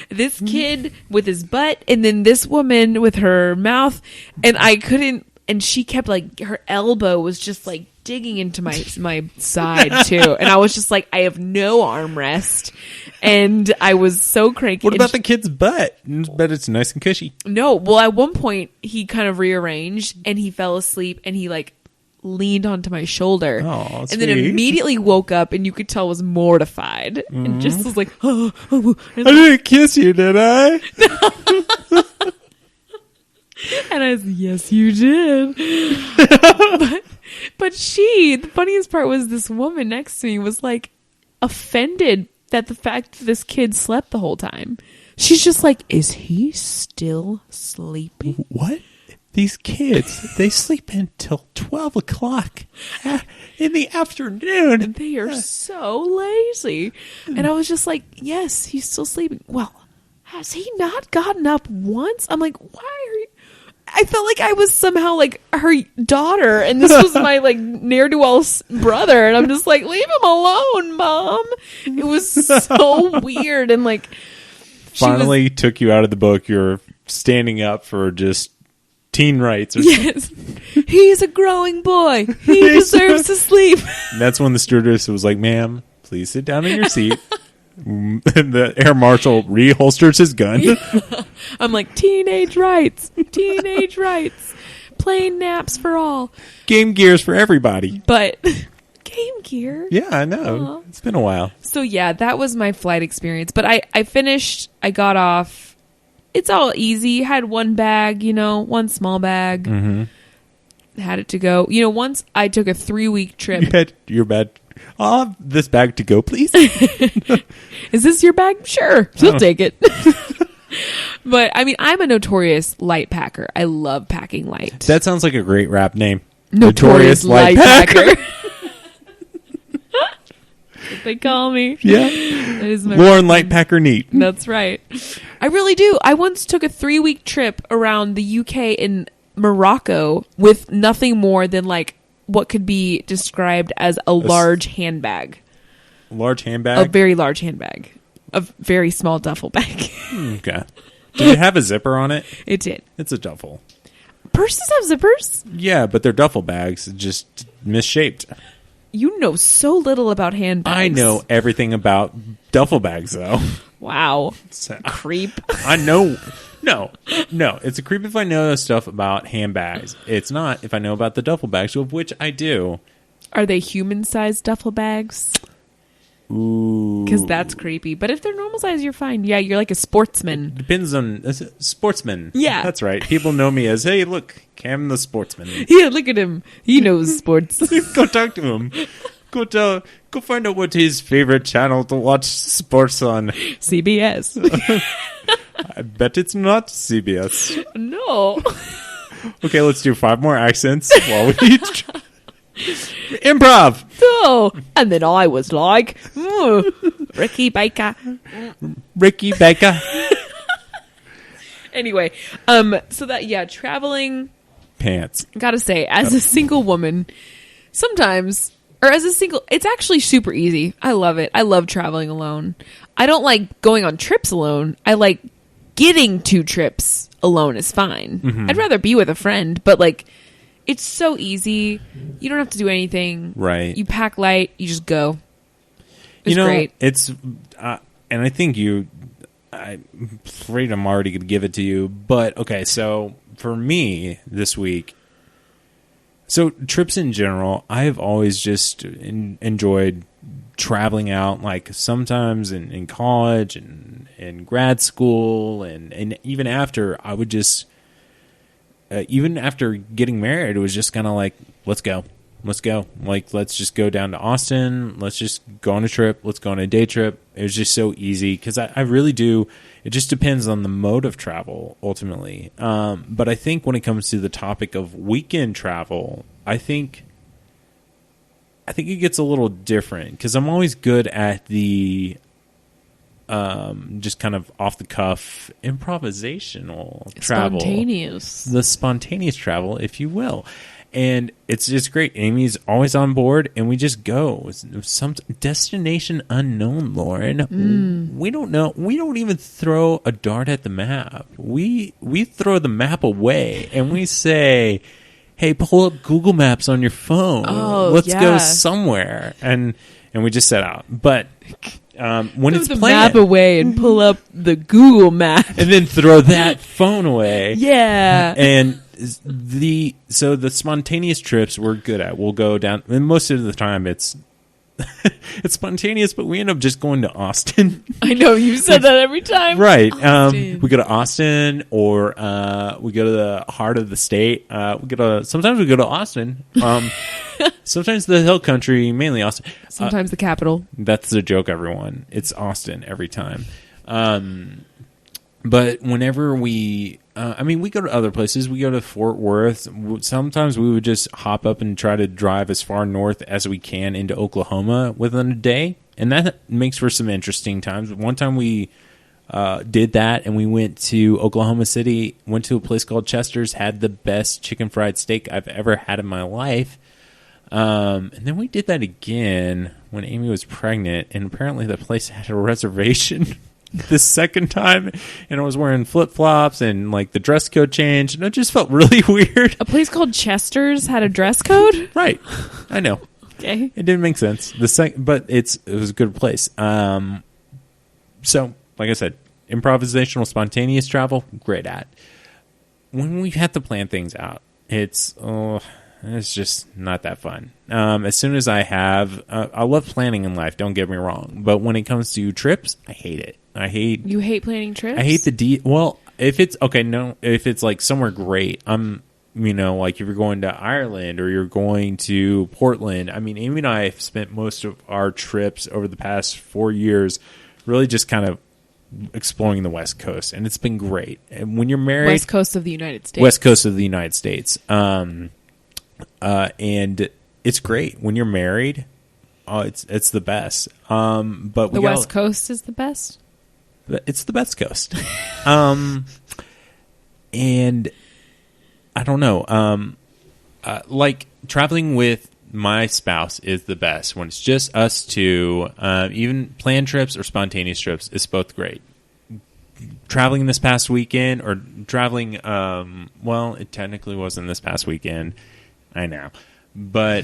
[SPEAKER 2] this kid with his butt and then this woman with her mouth, and I couldn't, and she kept like, her elbow was just like digging into my side too, and I was just like, I have no armrest, and I was so cranky.
[SPEAKER 1] What about the kid's butt? I bet it's nice and cushy.
[SPEAKER 2] No, well at one point he kind of rearranged and he fell asleep and he like leaned onto my shoulder and then immediately woke up, and you could tell was mortified and just was like, I
[SPEAKER 1] didn't kiss you, did I?
[SPEAKER 2] And I was, yes you did. but the funniest part was this woman next to me was like offended that the fact that this kid slept the whole time. She's just like, is he still sleeping?
[SPEAKER 1] What? These kids, they sleep until 12 o'clock in the afternoon.
[SPEAKER 2] And they are so lazy. And I was just like, yes, he's still sleeping. Well, has he not gotten up once? I'm like, why are you? I felt like I was somehow like her daughter, and this was my like ne'er-do-well brother. And I'm just like, leave him alone, Mom. It was so weird. And like,
[SPEAKER 1] finally took you out of the book. You're standing up for just teen rights.
[SPEAKER 2] Yes. He's a growing boy. He deserves to sleep.
[SPEAKER 1] And that's when the stewardess was like, ma'am, please sit down in your seat. And the air marshal reholsters his gun.
[SPEAKER 2] Yeah. I'm like, teenage rights. Teenage rights. Plane naps for all.
[SPEAKER 1] Game Gear's for everybody.
[SPEAKER 2] But Game Gear?
[SPEAKER 1] Yeah, I know. Aww. It's been a while.
[SPEAKER 2] So yeah, that was my flight experience. But I finished. I got off. It's all easy. Had one bag, one small bag. Mm-hmm. Had it to go. Once I took a 3-week trip.
[SPEAKER 1] You had your bag. I'll have this bag to go, please.
[SPEAKER 2] Is this your bag? Sure. She'll take it. But, I mean, I'm a notorious light packer. I love packing light.
[SPEAKER 1] That sounds like a great rap name.
[SPEAKER 2] Notorious light packer. What they call me.
[SPEAKER 1] Yeah.
[SPEAKER 2] That is my
[SPEAKER 1] Lauren Light Packer Neat.
[SPEAKER 2] That's right. I really do. I once took a 3-week trip around the UK and Morocco with nothing more than like what could be described as a large handbag.
[SPEAKER 1] Large handbag?
[SPEAKER 2] A very large handbag. A very small duffel bag.
[SPEAKER 1] Okay. Did it have a zipper on it?
[SPEAKER 2] It did.
[SPEAKER 1] It's a duffel.
[SPEAKER 2] Purses have zippers?
[SPEAKER 1] Yeah, but they're duffel bags. Just misshaped.
[SPEAKER 2] You know so little about handbags.
[SPEAKER 1] I know everything about duffel bags, though.
[SPEAKER 2] Wow. Creep.
[SPEAKER 1] I know. No. It's a creep if I know stuff about handbags. It's not if I know about the duffel bags, of which I do.
[SPEAKER 2] Are they human-sized duffel bags?
[SPEAKER 1] Ooh.
[SPEAKER 2] Because that's creepy. But if they're normal size, you're fine. Yeah, you're like a sportsman.
[SPEAKER 1] Depends on... Sportsman.
[SPEAKER 2] Yeah.
[SPEAKER 1] That's right. People know me as, hey, look, Cam the sportsman.
[SPEAKER 2] Yeah, look at him. He knows sports.
[SPEAKER 1] Go talk to him. Go find out what his favorite channel to watch sports on.
[SPEAKER 2] CBS.
[SPEAKER 1] I bet it's not CBS.
[SPEAKER 2] No.
[SPEAKER 1] Okay, let's do 5 more accents while we improv.
[SPEAKER 2] No. And then I was like, Ricky Baker.
[SPEAKER 1] Ricky Baker.
[SPEAKER 2] Anyway, so that, traveling,
[SPEAKER 1] Pants.
[SPEAKER 2] gotta say, as a single woman, sometimes, or as a single, it's actually super easy. I love it. I love traveling alone. I don't like going on trips alone. I like getting to trips alone is fine.
[SPEAKER 1] Mm-hmm.
[SPEAKER 2] I'd rather be with a friend, but like, it's so easy. You don't have to do anything.
[SPEAKER 1] Right.
[SPEAKER 2] You pack light. You just go. It's great.
[SPEAKER 1] It's, and I think I'm afraid I'm already going to give it to you, but okay, so for me this week, so trips in general, I've always just enjoyed traveling out, like sometimes in college and in grad school, and even after, I would just, even after getting married, it was just kind of like, let's go. Like, let's just go down to Austin. Let's just go on a trip. Let's go on a day trip. It was just so easy because I really do. It just depends on the mode of travel ultimately. But I think when it comes to the topic of weekend travel, I think it gets a little different because I'm always good at the just kind of off the cuff improvisational travel, the spontaneous travel, if you will. And it's just great. Amy's always on board, and we just go. Some destination unknown, Lauren. We don't know. We don't even throw a dart at the map. We throw the map away, and we say, "Hey, pull up Google Maps on your phone. Let's go somewhere." And we just set out. But when it's
[SPEAKER 2] the
[SPEAKER 1] planned,
[SPEAKER 2] map away and pull up the Google map,
[SPEAKER 1] and then throw that phone away.
[SPEAKER 2] Yeah.
[SPEAKER 1] And the spontaneous trips we're good at. We'll go down, and most of the time it's spontaneous, but we end up just going to Austin.
[SPEAKER 2] I know you said that every time,
[SPEAKER 1] right? We go to Austin, or we go to the heart of the state. Sometimes we go to Austin. Sometimes the hill country, mainly Austin.
[SPEAKER 2] Sometimes the capital.
[SPEAKER 1] That's the joke, everyone. It's Austin every time. But whenever we go to other places. We go to Fort Worth. Sometimes we would just hop up and try to drive as far north as we can into Oklahoma within a day. And that makes for some interesting times. One time we did that, and we went to Oklahoma City, went to a place called Chester's, had the best chicken fried steak I've ever had in my life. And then we did that again when Amy was pregnant, and apparently the place had a reservation the second time, and I was wearing flip-flops and like the dress code changed, and it just felt really weird.
[SPEAKER 2] A place called Chester's had a dress code?
[SPEAKER 1] Right. I know.
[SPEAKER 2] Okay.
[SPEAKER 1] It didn't make sense. But it was a good place. So, like I said, improvisational, spontaneous travel, great at. When we have to plan things out, it's just not that fun. As soon as I love planning in life, don't get me wrong. But when it comes to trips, I hate it. You
[SPEAKER 2] hate planning trips?
[SPEAKER 1] I hate if it's like somewhere great, like if you're going to Ireland or you're going to Portland. I mean, Amy and I have spent most of our trips over the past 4 years really just kind of exploring the West Coast, and it's been great. And when you're married,
[SPEAKER 2] West Coast of the United States. And it's great when you're married. It's the best. But the West Coast is the best.
[SPEAKER 1] It's the best coast. And I don't know. Like traveling with my spouse is the best when it's just us two. Even planned trips or spontaneous trips is both great. Traveling this past weekend, or traveling, it technically wasn't this past weekend. I know. But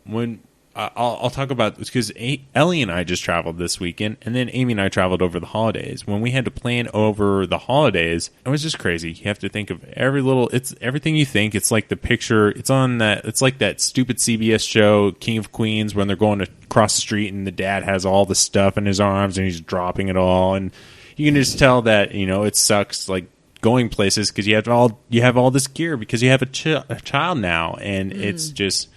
[SPEAKER 1] when I'll talk about this because Ellie and I just traveled this weekend, and then Amy and I traveled over the holidays. When we had to plan over the holidays, it was just crazy. You have to think of it's everything you think. It's like the picture. It's like that stupid CBS show, King of Queens, when they're going across the street and the dad has all the stuff in his arms and he's dropping it all, and you can just tell that it sucks like going places because you have all this gear because you have a child now, and it's just.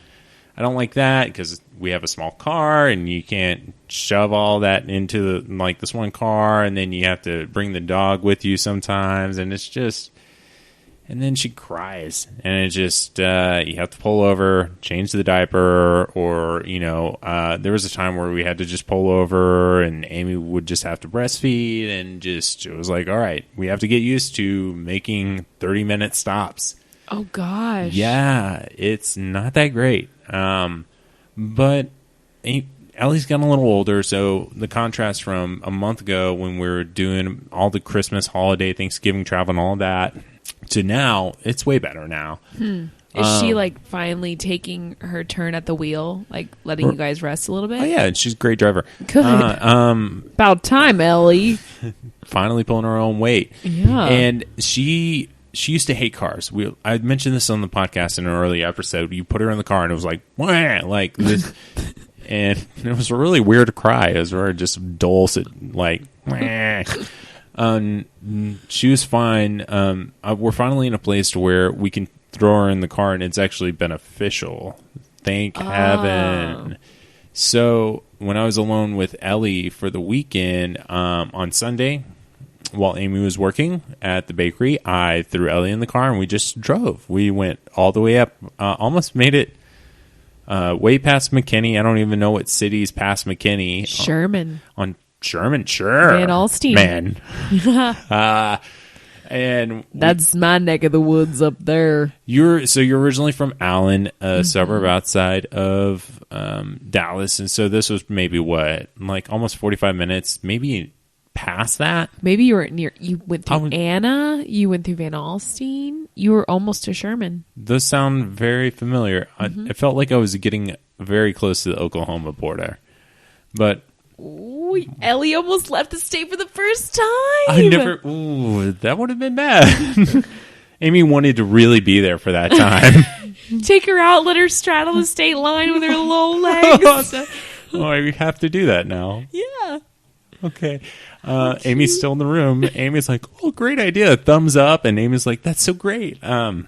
[SPEAKER 1] I don't like that because we have a small car and you can't shove all that into this one car, and then you have to bring the dog with you sometimes, and it's just. And then she cries, and it just you have to pull over, change the diaper, or there was a time where we had to just pull over, and Amy would just have to breastfeed, and it was like, all right, we have to get used to making 30-minute stops.
[SPEAKER 2] Oh gosh,
[SPEAKER 1] yeah, it's not that great. But Ellie's gotten a little older, so the contrast from a month ago when we were doing all the Christmas, holiday, Thanksgiving travel, and all that. To now, it's way better now.
[SPEAKER 2] Is she finally taking her turn at the wheel, letting you guys rest a little bit?
[SPEAKER 1] Oh yeah, and she's a great driver.
[SPEAKER 2] Good. About time, Ellie.
[SPEAKER 1] Finally pulling her own weight.
[SPEAKER 2] Yeah.
[SPEAKER 1] And she used to hate cars. I mentioned this on the podcast in an early episode. You put her in the car and it was like, wah, like this. And it was a really weird cry. It was very just dulcet, like, wah. She was fine. We're finally in a place to where we can throw her in the car and it's actually beneficial. Thank heaven. So when I was alone with Ellie for the weekend, on Sunday, while Amy was working at the bakery, I threw Ellie in the car and we just drove. We went all the way up, almost made it way past McKinney. I don't even know what city's past McKinney.
[SPEAKER 2] Sherman.
[SPEAKER 1] On Sherman, sure.
[SPEAKER 2] Van Alstyne.
[SPEAKER 1] Man. And
[SPEAKER 2] that's my neck of the woods up there.
[SPEAKER 1] You're originally from Allen, a suburb outside of Dallas, and so this was maybe almost 45 minutes, maybe past that.
[SPEAKER 2] Maybe you were near. You went through Anna. You went through Van Alstyne. You were almost to Sherman.
[SPEAKER 1] Those sound very familiar. It felt like I was getting very close to the Oklahoma border, but.
[SPEAKER 2] Ooh, Ellie almost left the state for the first time.
[SPEAKER 1] That would have been bad. Amy wanted to really be there for that time.
[SPEAKER 2] Take her out, let her straddle the state line with her little legs.
[SPEAKER 1] I have to do that now.
[SPEAKER 2] Yeah.
[SPEAKER 1] Okay. Amy's still in the room. Amy's like, oh, great idea. Thumbs up. And Amy's like, that's so great. And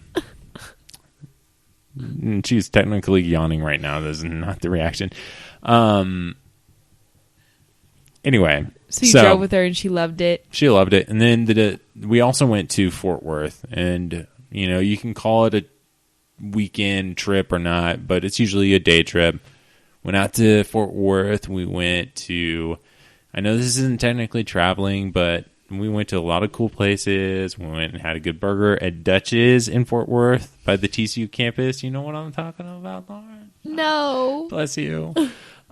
[SPEAKER 1] she's technically yawning right now. That's not the reaction. Anyway.
[SPEAKER 2] So you drove with her and she loved it?
[SPEAKER 1] She loved it. And then we also went to Fort Worth. And, you can call it a weekend trip or not, but it's usually a day trip. Went out to Fort Worth. We went to, I know this isn't technically traveling, but we went to a lot of cool places. We went and had a good burger at Dutch's in Fort Worth by the TCU campus. You know what I'm talking about, Lauren?
[SPEAKER 2] No.
[SPEAKER 1] Bless you.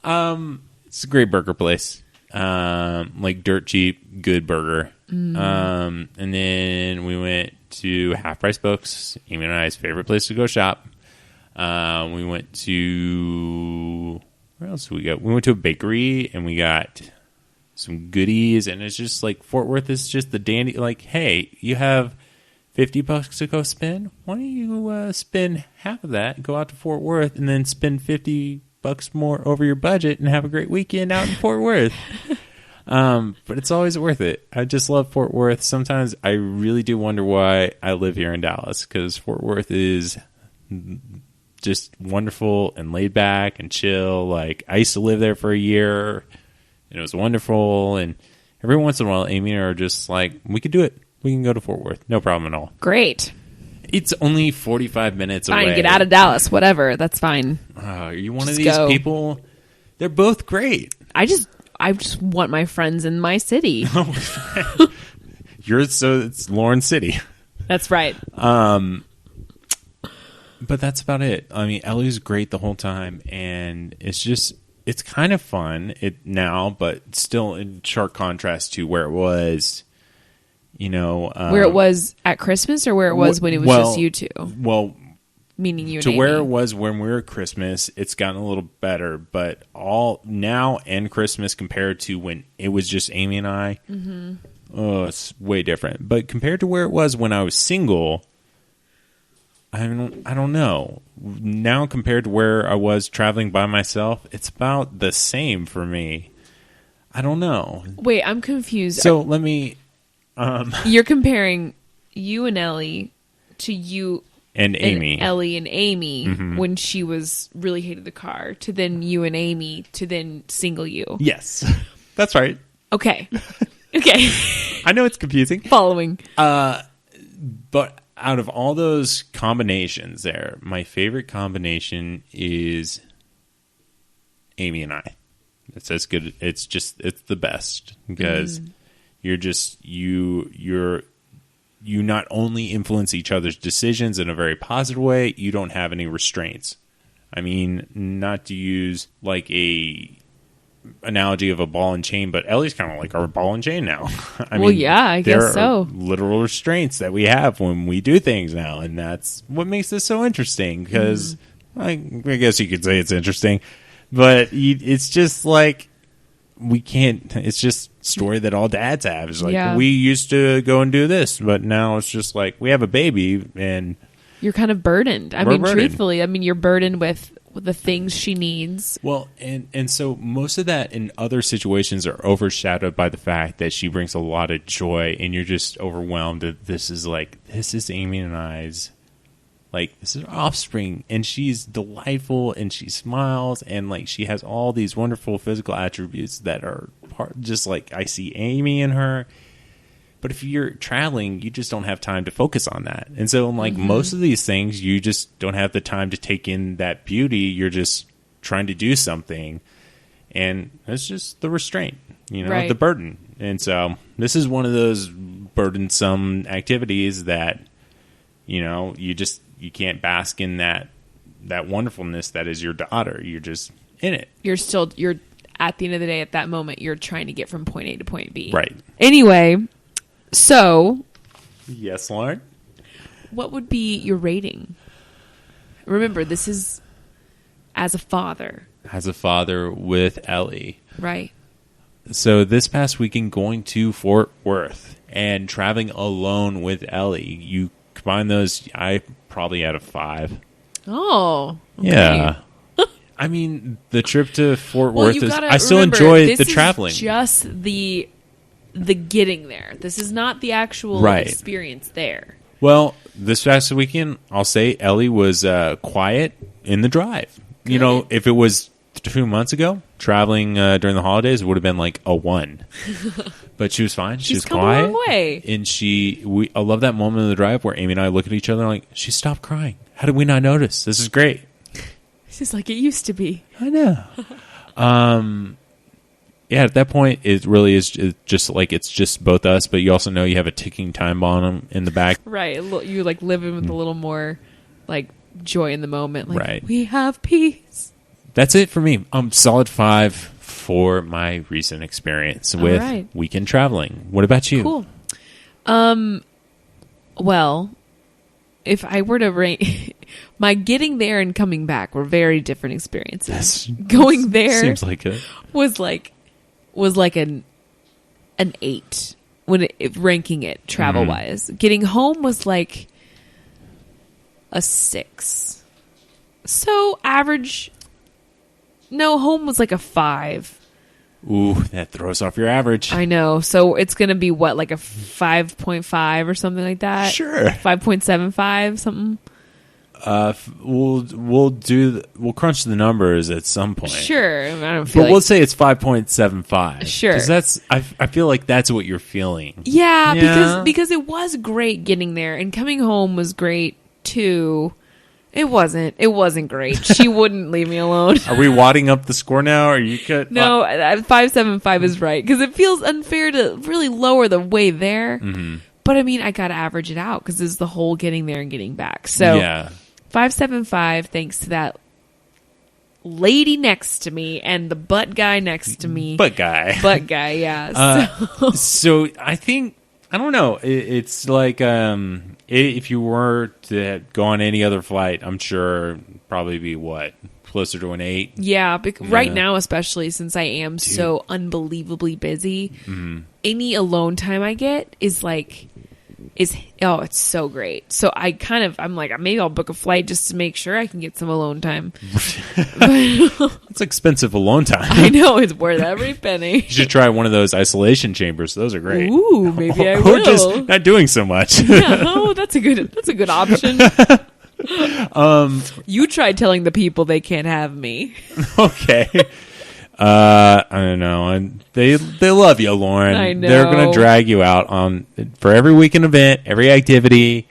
[SPEAKER 1] It's a great burger place. Dirt cheap, good burger. And then we went to Half Price Books, Amy and I's favorite place to go shop. We went to, where else did we go? We went to a bakery and we got some goodies, and it's just like Fort Worth is just the dandy, hey, you have $50 to go spend. Why don't you spend half of that, go out to Fort Worth, and then spend $50 more over your budget and have a great weekend out in Fort Worth. But it's always worth it. I just love Fort Worth. Sometimes I really do wonder why I live here in Dallas, because Fort Worth is just wonderful and laid back and chill. I used to live there for a year and it was wonderful. And every once in a while, Amy and I are just like, we could do it. We can go to Fort Worth. No problem at all.
[SPEAKER 2] Great.
[SPEAKER 1] It's only 45 minutes away.
[SPEAKER 2] Fine, get out of Dallas. Whatever. That's fine.
[SPEAKER 1] Are you one of these people? They're both great.
[SPEAKER 2] I just want my friends in my city.
[SPEAKER 1] It's Lauren City.
[SPEAKER 2] That's right.
[SPEAKER 1] But that's about it. I mean, Ellie's great the whole time, and it's kind of fun now, but still in sharp contrast to where it was.
[SPEAKER 2] Where it was at Christmas, or where it was when it was just you two?
[SPEAKER 1] Well,
[SPEAKER 2] meaning you and
[SPEAKER 1] to
[SPEAKER 2] Amy.
[SPEAKER 1] where it was when we were at Christmas, it's gotten a little better. But all now and Christmas compared to when it was just Amy and I, it's way different. But compared to where it was when I was single, I don't know. Now compared to where I was traveling by myself, it's about the same for me. I don't know.
[SPEAKER 2] Wait, I'm confused.
[SPEAKER 1] So let me.
[SPEAKER 2] You're comparing you and Ellie to you
[SPEAKER 1] and Amy.
[SPEAKER 2] Ellie and Amy when she was really hated the car, to then you and Amy, to then single you.
[SPEAKER 1] Yes, that's right.
[SPEAKER 2] Okay. Okay.
[SPEAKER 1] I know it's confusing.
[SPEAKER 2] Following.
[SPEAKER 1] But out of all those combinations there, my favorite combination is Amy and I. It's as good. It's the best because you not only influence each other's decisions in a very positive way, you don't have any restraints. I mean, not to use like a analogy of a ball and chain, but Ellie's kind of like our ball and chain now.
[SPEAKER 2] I guess so.
[SPEAKER 1] There are literal restraints that we have when we do things now, and that's what makes this so interesting because I guess you could say it's interesting, but it's just like we can't. It's just a story that all dads have. It's like we used to go and do this, but now it's just like we have a baby and
[SPEAKER 2] you're kind of burdened. I mean, truthfully, you're burdened with the things she needs.
[SPEAKER 1] Well, and so most of that in other situations are overshadowed by the fact that she brings a lot of joy, and you're just overwhelmed that this is Amy and I's, like, this is our offspring, and she's delightful, and she smiles, and like she has all these wonderful physical attributes that are just like I see Amy in her. But if you're traveling, you just don't have time to focus on that. And so, like, most of these things, you just don't have the time to take in that beauty. You're just trying to do something. And it's just the restraint, the burden. And so this is one of those burdensome activities that, you can't bask in that wonderfulness that is your daughter. You're just in it.
[SPEAKER 2] You're at the end of the day, at that moment, you're trying to get from point A to point B.
[SPEAKER 1] Right.
[SPEAKER 2] Anyway... So,
[SPEAKER 1] yes, Lauren?
[SPEAKER 2] What would be your rating? Remember, this is as a father.
[SPEAKER 1] As a father with Ellie.
[SPEAKER 2] Right.
[SPEAKER 1] So this past weekend going to Fort Worth and traveling alone with Ellie. You combine those, I probably had a 5.
[SPEAKER 2] Oh. Okay.
[SPEAKER 1] Yeah. I mean, the trip to Fort Worth is... I still
[SPEAKER 2] remember,
[SPEAKER 1] enjoy the traveling.
[SPEAKER 2] This is just the getting there. This is not the actual experience there.
[SPEAKER 1] Well, this past weekend, I'll say Ellie was quiet in the drive. Good. If it was 2 months ago, traveling during the holidays, it would have been like a 1. But she was fine. She was quiet. A long way. And I love that moment in the drive where Amy and I look at each other like, she stopped crying. How did we not notice? This is great.
[SPEAKER 2] This is like it used to be.
[SPEAKER 1] I know. Yeah, at that point, it really is just like it's just both us, but you also know you have a ticking time bomb in the back.
[SPEAKER 2] Right. You like live in with a little more like joy in the moment. Like,
[SPEAKER 1] right.
[SPEAKER 2] We have peace.
[SPEAKER 1] That's it for me. Solid 5 for my recent experience with weekend traveling. What about you?
[SPEAKER 2] Cool. Well, if I were to rate, my getting there and coming back were very different experiences. Going there
[SPEAKER 1] seems like it
[SPEAKER 2] was like an 8 when ranking it travel wise. Getting home was like a 6. So average. No, home was like a 5.
[SPEAKER 1] Ooh, that throws off your average.
[SPEAKER 2] I know. So it's going to be what, like a 5.5 or something like that?
[SPEAKER 1] Sure.
[SPEAKER 2] 5.75 something.
[SPEAKER 1] We'll crunch the numbers at some point.
[SPEAKER 2] Sure, I don't feel.
[SPEAKER 1] But we'll say it's 5.75.
[SPEAKER 2] Sure,
[SPEAKER 1] because I feel like that's what you're feeling.
[SPEAKER 2] Yeah, because it was great getting there, and coming home was great too. It wasn't great. She wouldn't leave me alone.
[SPEAKER 1] Are we wadding up the score now? Or you could
[SPEAKER 2] no 5.75 is right because it feels unfair to really lower the way there. Mm-hmm. But I mean, I got to average it out because it's the whole getting there and getting back. So yeah. 5.75 thanks to that lady next to me and the butt guy next to me.
[SPEAKER 1] Butt guy,
[SPEAKER 2] yeah.
[SPEAKER 1] So I think, I don't know. It's like if you were to go on any other flight, I'm sure it'd probably be closer to an 8.
[SPEAKER 2] Yeah, right now, especially since I am so unbelievably busy, any alone time I get is it's so great. So I'm like, maybe I'll book a flight just to make sure I can get some alone time.
[SPEAKER 1] It's expensive alone time.
[SPEAKER 2] I know, it's worth every penny.
[SPEAKER 1] You should try one of those isolation chambers. Those are great.
[SPEAKER 2] Ooh, maybe I will.
[SPEAKER 1] Or just not doing so much.
[SPEAKER 2] Yeah, that's a good option. You tried telling the people they can't have me.
[SPEAKER 1] Okay. I don't know. And they love you, Lauren.
[SPEAKER 2] I know.
[SPEAKER 1] They're going to drag you out for every weekend event, every activity.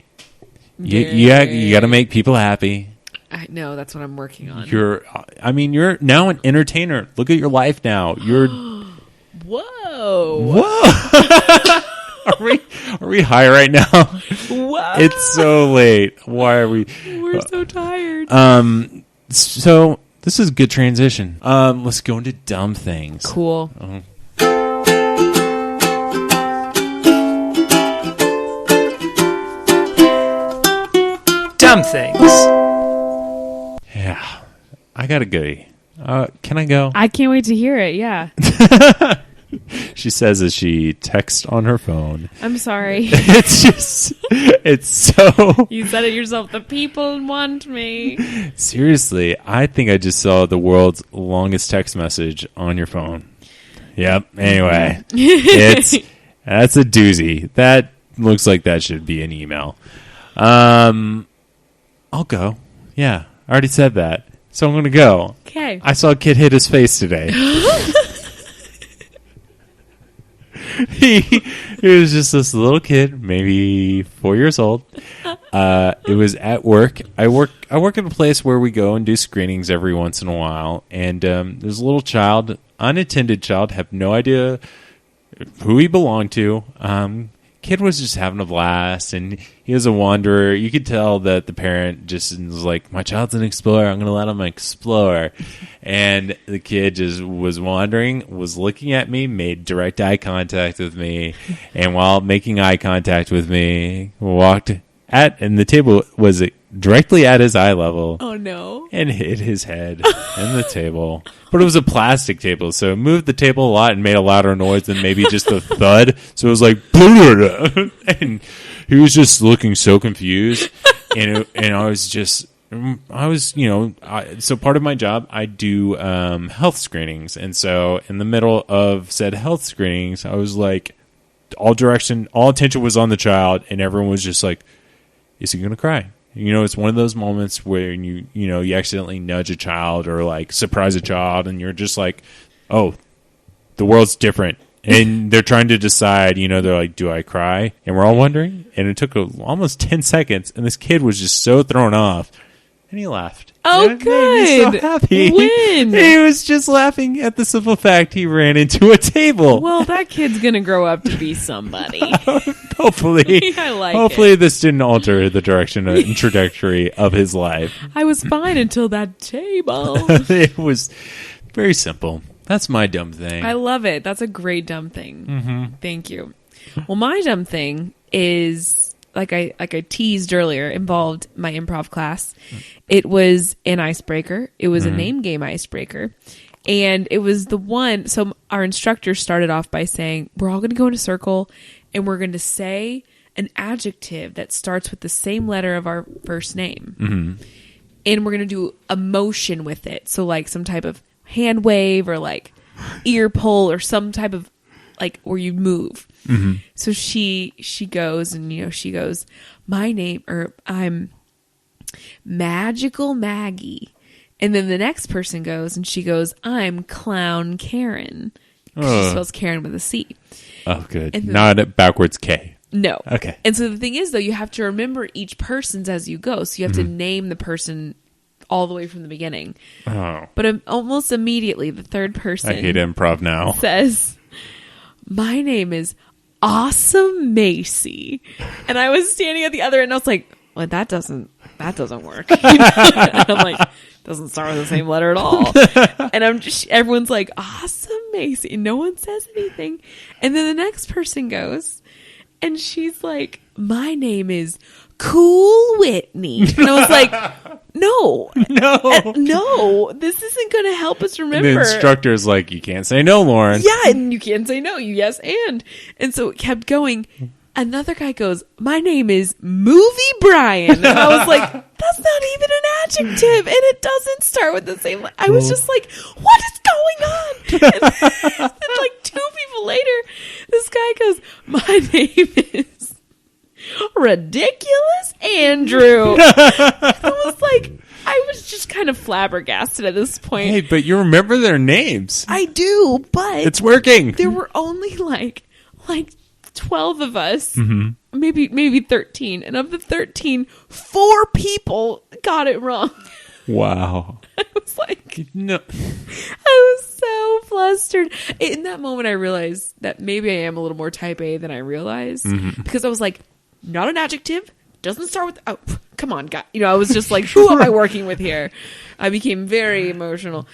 [SPEAKER 1] You got to make people happy.
[SPEAKER 2] I know, that's what I'm working on.
[SPEAKER 1] You're now an entertainer. Look at your life now. You're
[SPEAKER 2] Whoa.
[SPEAKER 1] Are we high right now?
[SPEAKER 2] Whoa.
[SPEAKER 1] It's so late. Why are we?
[SPEAKER 2] We're so tired.
[SPEAKER 1] So this is a good transition. Let's go into dumb things.
[SPEAKER 2] Cool.
[SPEAKER 4] Dumb things.
[SPEAKER 1] Yeah, I got a goodie. Can I go?
[SPEAKER 2] I can't wait to hear it. Yeah.
[SPEAKER 1] She says as she texts on her phone.
[SPEAKER 2] I'm sorry.
[SPEAKER 1] It's so...
[SPEAKER 2] You said it yourself. The people want me.
[SPEAKER 1] Seriously, I think I just saw the world's longest text message on your phone. Yep. Anyway, that's a doozy. That looks like that should be an email. I'll go. Yeah, I already said that. So I'm going to go.
[SPEAKER 2] Okay.
[SPEAKER 1] I saw a kid hit his face today. He was just this little kid, maybe 4 years old. It was at work. I work at a place where we go and do screenings every once in a while. And there's a little child, unattended child, have no idea who he belonged to. Kid was just having a blast, and he was a wanderer. You could tell that the parent just was like, my child's an explorer. I'm going to let him explore. And the kid just was wandering, was looking at me, made direct eye contact with me. And while making eye contact with me, and the table was directly at his eye level.
[SPEAKER 2] Oh, no.
[SPEAKER 1] And hit his head in the table. But it was a plastic table, so it moved the table a lot and made a louder noise than maybe just a thud. So it was like, and he was just looking so confused. And so part of my job, I do health screenings. And so in the middle of said health screenings, I was like, all attention was on the child, and everyone was just like, is he going to cry? It's one of those moments where you accidentally nudge a child or like surprise a child, and you're just like, oh, the world's different. And they're trying to decide, they're like, do I cry? And we're all wondering. And it took almost 10 seconds, and this kid was just so thrown off. And he laughed.
[SPEAKER 2] Oh,
[SPEAKER 1] and it made me so happy.
[SPEAKER 2] When?
[SPEAKER 1] He was just laughing at the simple fact he ran into a table.
[SPEAKER 2] Well, that kid's going to grow up to be somebody.
[SPEAKER 1] Hopefully.
[SPEAKER 2] I like
[SPEAKER 1] Hopefully
[SPEAKER 2] it.
[SPEAKER 1] This didn't alter the direction and trajectory of his life.
[SPEAKER 2] I was fine until that table.
[SPEAKER 1] It was very simple. That's my dumb thing.
[SPEAKER 2] I love it. That's a great dumb thing.
[SPEAKER 1] Mm-hmm.
[SPEAKER 2] Thank you. Well, my dumb thing is... Like I teased earlier, involved my improv class. It was an icebreaker. It was a name game icebreaker. And it was the one, so our instructor started off by saying, we're all going to go in a circle and we're going to say an adjective that starts with the same letter of our first name. Mm-hmm. And we're going to do a motion with it. So like some type of hand wave or like ear pull or some type of like where you move. Mm-hmm. So she goes and she goes, I'm Magical Maggie. And then the next person goes and she goes, I'm Clown Karen. She spells Karen with a C.
[SPEAKER 1] Oh, good.
[SPEAKER 2] And then,
[SPEAKER 1] not a backwards K.
[SPEAKER 2] No.
[SPEAKER 1] Okay.
[SPEAKER 2] And so the thing is, though, you have to remember each person's as you go. So you have to name the person all the way from the beginning.
[SPEAKER 1] Oh.
[SPEAKER 2] But almost immediately, the third person
[SPEAKER 1] I hate improv now.
[SPEAKER 2] Says, my name is Awesome Macy. And I was standing at the other end and I was like, well, that doesn't work. And I'm like, doesn't start with the same letter at all. And everyone's like, Awesome Macy. And no one says anything. And then the next person goes and she's like, my name is Cool Whitney. And I was like, no, this isn't going to help us remember.
[SPEAKER 1] And the instructor's like, you can't say no, Lauren.
[SPEAKER 2] Yeah, and you can't say no. You yes and so it kept going. Another guy goes, my name is Movie Brian. And I was like, that's not even an adjective. And it doesn't start with the same. I was just like, what is going on? And then like 2 people later, this guy goes, my name is Ridiculous Andrew. I flabbergasted at this point.
[SPEAKER 1] Hey, but you remember their names.
[SPEAKER 2] I do, but
[SPEAKER 1] It's working.
[SPEAKER 2] there were only like 12 of us, maybe 13, and of the 13, 4 people got it wrong.
[SPEAKER 1] Wow.
[SPEAKER 2] I was like,
[SPEAKER 1] No.
[SPEAKER 2] I was so flustered. In that moment, I realized that maybe I am a little more type A than I realized, because I was like, not an adjective, doesn't start with, oh, come on, God. I was just like, who am I working with here? I became very emotional.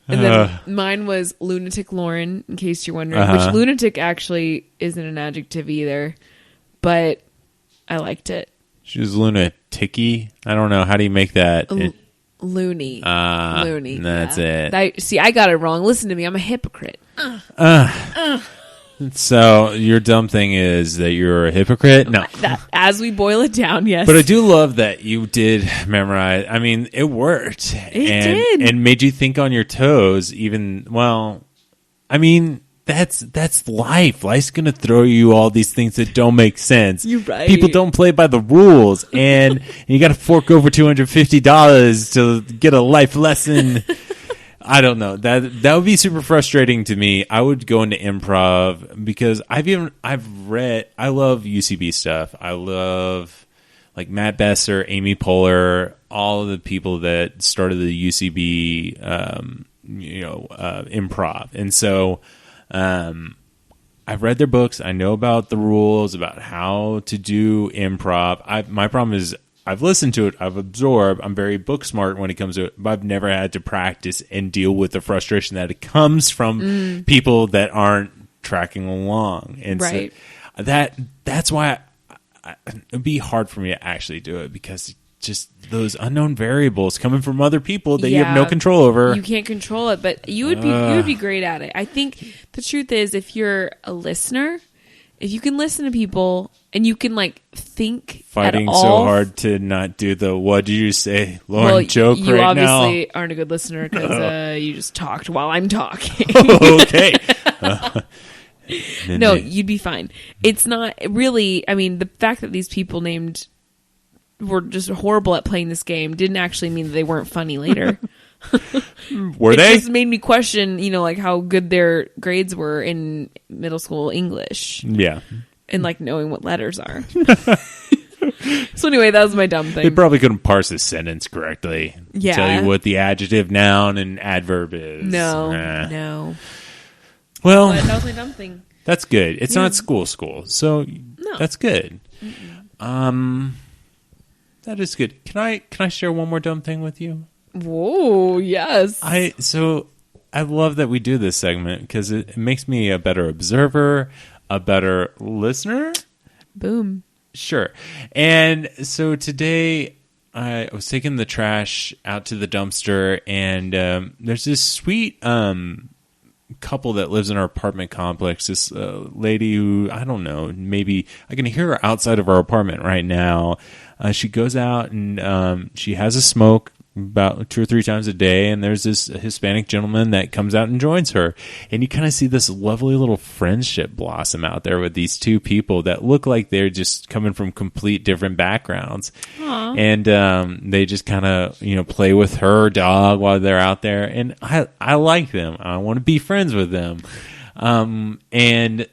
[SPEAKER 2] And then mine was Lunatic Lauren, in case you're wondering, which lunatic actually isn't an adjective either, but I liked it.
[SPEAKER 1] She was lunatic-y. I don't know. How do you make that?
[SPEAKER 2] Loony. Loony.
[SPEAKER 1] That's it.
[SPEAKER 2] I got it wrong. Listen to me. I'm a hypocrite.
[SPEAKER 1] So your dumb thing is that you're a hypocrite? No.
[SPEAKER 2] As we boil it down, yes.
[SPEAKER 1] But I do love that you did memorize. I mean, it worked.
[SPEAKER 2] It did.
[SPEAKER 1] And made you think on your toes even, well, I mean, that's life. Life's going to throw you all these things that don't make sense.
[SPEAKER 2] You're right.
[SPEAKER 1] People don't play by the rules. And you got to fork over $250 to get a life lesson. I don't know. That would be super frustrating to me. I would go into improv because I love UCB stuff. I love like Matt Besser, Amy Poehler, all of the people that started the UCB, improv. And so, I've read their books. I know about the rules, about how to do improv. My problem is I've listened to it. I've absorbed. I'm very book smart when it comes to it, but I've never had to practice and deal with the frustration that it comes from people that aren't tracking along. And
[SPEAKER 2] right.
[SPEAKER 1] So that's why it'd be hard for me to actually do it, because just those unknown variables coming from other people that you have no control over.
[SPEAKER 2] You can't control it, but you would be great at it. I think the truth is, if you're a listener, if you can listen to people and you can like think
[SPEAKER 1] fighting
[SPEAKER 2] at all,
[SPEAKER 1] so hard to not do the what did you say Lauren joke right now.
[SPEAKER 2] You obviously aren't a good listener because you just talked while I'm talking.
[SPEAKER 1] Okay.
[SPEAKER 2] No, you'd be fine. It's not really, I mean, the fact that these people named were just horrible at playing this game didn't actually mean that they weren't funny later.
[SPEAKER 1] Were they?
[SPEAKER 2] It just made me question, like how good their grades were in middle school English.
[SPEAKER 1] Yeah.
[SPEAKER 2] And like knowing what letters are. So anyway, that was my dumb thing.
[SPEAKER 1] They probably couldn't parse a sentence correctly.
[SPEAKER 2] Yeah.
[SPEAKER 1] Tell you what the adjective, noun, and adverb is.
[SPEAKER 2] No.
[SPEAKER 1] Well,
[SPEAKER 2] but that was my dumb thing.
[SPEAKER 1] That's good. It's not school, so that's good. That is good. Can I share one more dumb thing with you?
[SPEAKER 2] Whoa, yes.
[SPEAKER 1] I love that we do this segment because it makes me a better observer, a better listener.
[SPEAKER 2] Boom.
[SPEAKER 1] Sure. And so today I was taking the trash out to the dumpster, and there's this sweet couple that lives in our apartment complex. This lady who, I don't know, maybe I can hear her outside of our apartment right now. She goes out and she has a smoke about 2 or 3 times a day, and there's this Hispanic gentleman that comes out and joins her, and you kind of see this lovely little friendship blossom out there with these two people that look like they're just coming from complete different backgrounds.
[SPEAKER 2] Aww.
[SPEAKER 1] And they just kind of play with her dog while they're out there, and I like them. I want to be friends with them. And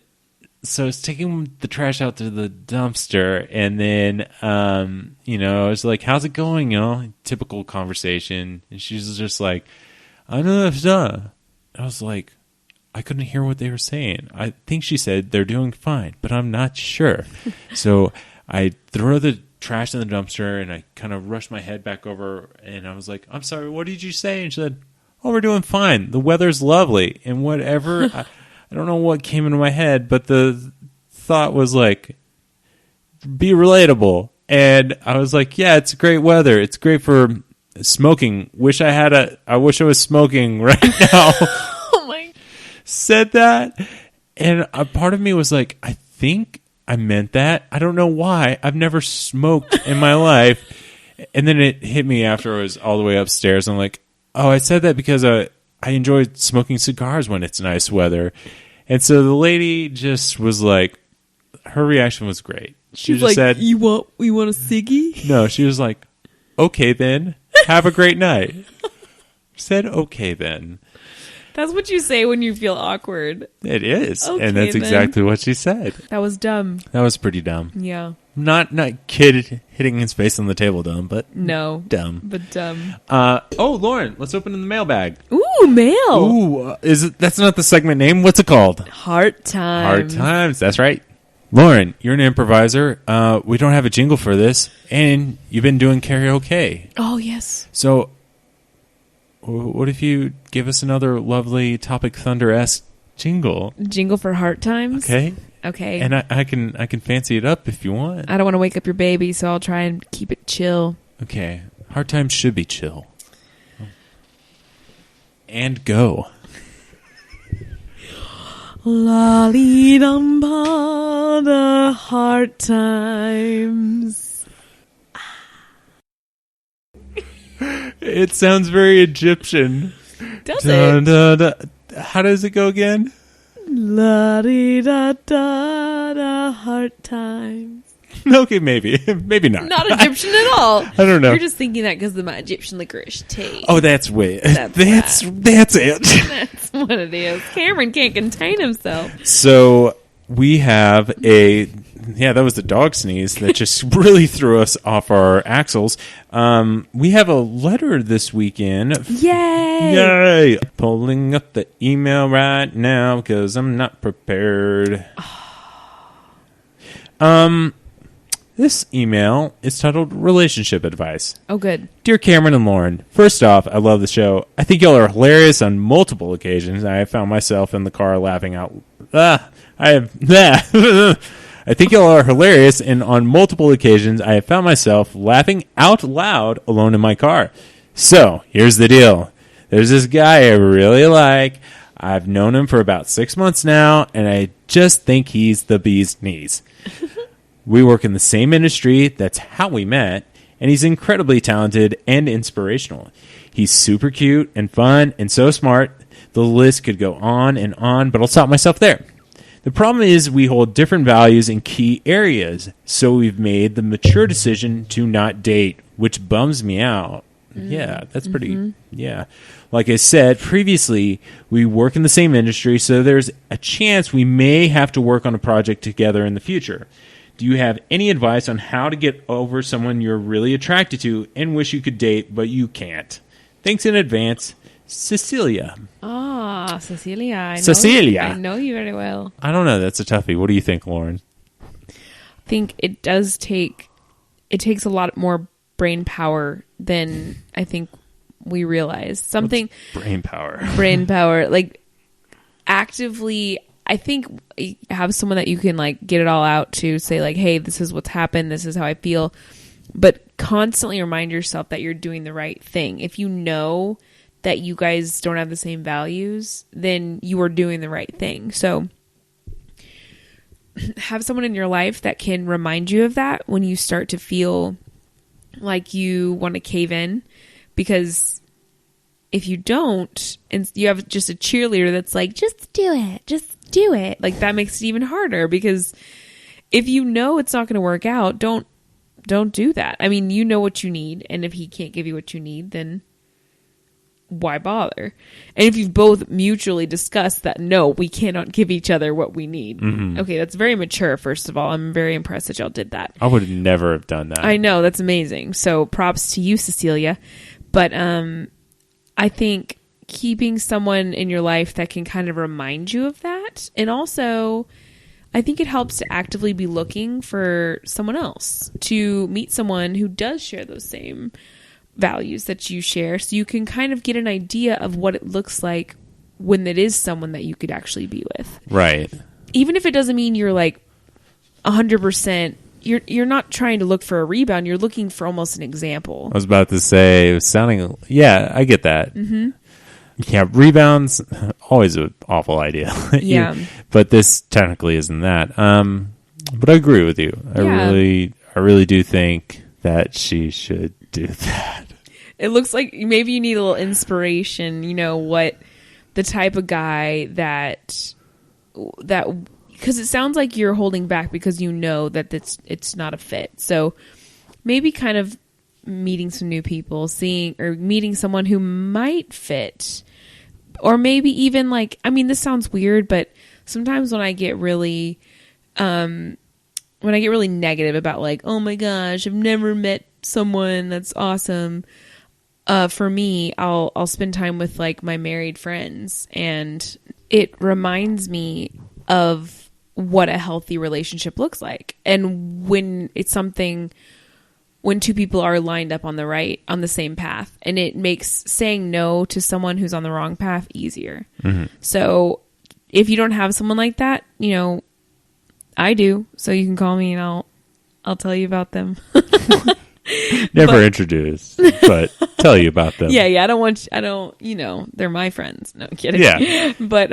[SPEAKER 1] so I was taking the trash out to the dumpster, and then, I was like, how's it going? Typical conversation. And she's just like, I know that's done. I was like, I couldn't hear what they were saying. I think she said they're doing fine, but I'm not sure. So I throw the trash in the dumpster, and I kind of rushed my head back over, and I was like, I'm sorry, what did you say? And she said, oh, we're doing fine. The weather's lovely. And whatever... I don't know what came into my head, but the thought was like, be relatable. And I was like, yeah, it's great weather. It's great for smoking. I wish I was smoking right now.
[SPEAKER 2] Oh my.
[SPEAKER 1] Said that. And a part of me was like, I think I meant that. I don't know why. I've never smoked in my life. And then it hit me after I was all the way upstairs. I'm like, oh, I said that because I enjoy smoking cigars when it's nice weather. And so the lady just was like, her reaction was great. She just
[SPEAKER 2] like,
[SPEAKER 1] said,
[SPEAKER 2] you want a ciggy?
[SPEAKER 1] No, she was like, okay then, have a great night. Said okay then.
[SPEAKER 2] That's what you say when you feel awkward.
[SPEAKER 1] It is.
[SPEAKER 2] Okay,
[SPEAKER 1] and that's
[SPEAKER 2] then.
[SPEAKER 1] exactly what she said.
[SPEAKER 2] That was dumb.
[SPEAKER 1] That was pretty dumb.
[SPEAKER 2] Yeah.
[SPEAKER 1] Not kid hitting his face on the table dumb, but
[SPEAKER 2] No.
[SPEAKER 1] dumb.
[SPEAKER 2] But dumb.
[SPEAKER 1] Lauren, let's open in the mailbag.
[SPEAKER 2] Ooh, mail.
[SPEAKER 1] Ooh, that's not the segment name. What's it called?
[SPEAKER 2] Hard Times.
[SPEAKER 1] Hard Times. That's right. Lauren, you're an improviser. We don't have a jingle for this, and you've been doing karaoke.
[SPEAKER 2] Oh, yes.
[SPEAKER 1] So, what if you give us another lovely Topic Thunder-esque jingle?
[SPEAKER 2] Jingle for Hard Times?
[SPEAKER 1] Okay.
[SPEAKER 2] Okay.
[SPEAKER 1] And I can fancy it up if you want.
[SPEAKER 2] I don't want to wake up your baby, so I'll try and keep it chill.
[SPEAKER 1] Okay. Hard Times should be chill. And go.
[SPEAKER 2] La-dee-dum-ba, the Hard Times.
[SPEAKER 1] It sounds very Egyptian.
[SPEAKER 2] Does
[SPEAKER 1] Dun,
[SPEAKER 2] it?
[SPEAKER 1] dun, dun. How does it go again?
[SPEAKER 2] La-dee-da-da, the Hard Times.
[SPEAKER 1] Okay, maybe. Maybe not.
[SPEAKER 2] Not Egyptian at all.
[SPEAKER 1] I don't know.
[SPEAKER 2] You're just thinking that because of my Egyptian licorice tea.
[SPEAKER 1] Oh, that's way. That's it.
[SPEAKER 2] That's what it is. Cameron can't contain himself.
[SPEAKER 1] So we have that was the dog sneeze that just really threw us off our axles. We have a letter this weekend.
[SPEAKER 2] Yay!
[SPEAKER 1] Yay! Pulling up the email right now because I'm not prepared. This email is titled Relationship Advice.
[SPEAKER 2] Oh, good.
[SPEAKER 1] Dear Cameron and Lauren, first off, I love the show. I think y'all are hilarious on multiple occasions. I have found myself in the car laughing out. I think y'all are hilarious, and on multiple occasions, I have found myself laughing out loud alone in my car. So, here's the deal. There's this guy I really like. I've known him for about 6 months now, and I just think he's the bee's knees. We work in the same industry. That's how we met. And he's incredibly talented and inspirational. He's super cute and fun and so smart. The list could go on, but I'll stop myself there. The problem is we hold different values in key areas. So we've made the mature decision to not date, which bums me out. Yeah, that's pretty, yeah. Like I said previously, we work in the same industry, so there's a chance we may have to work on a project together in the future. Do you have any advice on how to get over someone you're really attracted to and wish you could date, but you can't? Thanks in advance, Cecilia.
[SPEAKER 2] Ah, Cecilia. I know you very well.
[SPEAKER 1] I don't know. That's a toughie. What do you think, Lauren?
[SPEAKER 2] I think it takes a lot more brain power than I think we realize. Something.
[SPEAKER 1] What's brain power.
[SPEAKER 2] Brain power. Like, actively, I think have someone that you can like get it all out to, say like, hey, this is what's happened, this is how I feel, but constantly remind yourself that you're doing the right thing. If you know that you guys don't have the same values, then you are doing the right thing. So have someone in your life that can remind you of that when you start to feel like you want to cave in, because if you don't, and you have just a cheerleader that's like, just do it, like that makes it even harder, because if you know it's not going to work out, don't do that. I mean, you know what you need, and if he can't give you what you need, then why bother? And if you've both mutually discussed that, no, we cannot give each other what we need. Mm-hmm. Okay, that's very mature, first of all. I'm very impressed that y'all did that.
[SPEAKER 1] I would never have done that.
[SPEAKER 2] I know, that's amazing. So props to you, Cecilia. But I think keeping someone in your life that can kind of remind you of that. And also, I think it helps to actively be looking for someone else, to meet someone who does share those same values that you share, so you can kind of get an idea of what it looks like when it is someone that you could actually be with.
[SPEAKER 1] Right.
[SPEAKER 2] Even if it doesn't mean you're like 100%, you're not trying to look for a rebound, you're looking for almost an example.
[SPEAKER 1] I was about to say, it was sounding, yeah, I get that. Mm-hmm. Yeah, rebounds, always an awful idea.
[SPEAKER 2] Yeah.
[SPEAKER 1] But this technically isn't that. But I agree with you.
[SPEAKER 2] Yeah.
[SPEAKER 1] I really do think that she should do that.
[SPEAKER 2] It looks like maybe you need a little inspiration, what the type of guy that because it sounds like you're holding back because you know that it's not a fit. So maybe kind of meeting some new people, meeting someone who might fit, or maybe even like, I mean, this sounds weird, but sometimes when I get really negative about like, oh my gosh, I've never met someone that's awesome. For me, I'll spend time with like my married friends, and it reminds me of what a healthy relationship looks like. And when two people are lined up on the same path, and it makes saying no to someone who's on the wrong path easier. Mm-hmm. So if you don't have someone like that, I do. So you can call me and I'll tell you about them.
[SPEAKER 1] Never introduced, but tell you about them.
[SPEAKER 2] Yeah. I don't, they're my friends. No, kidding.
[SPEAKER 1] Yeah.
[SPEAKER 2] But,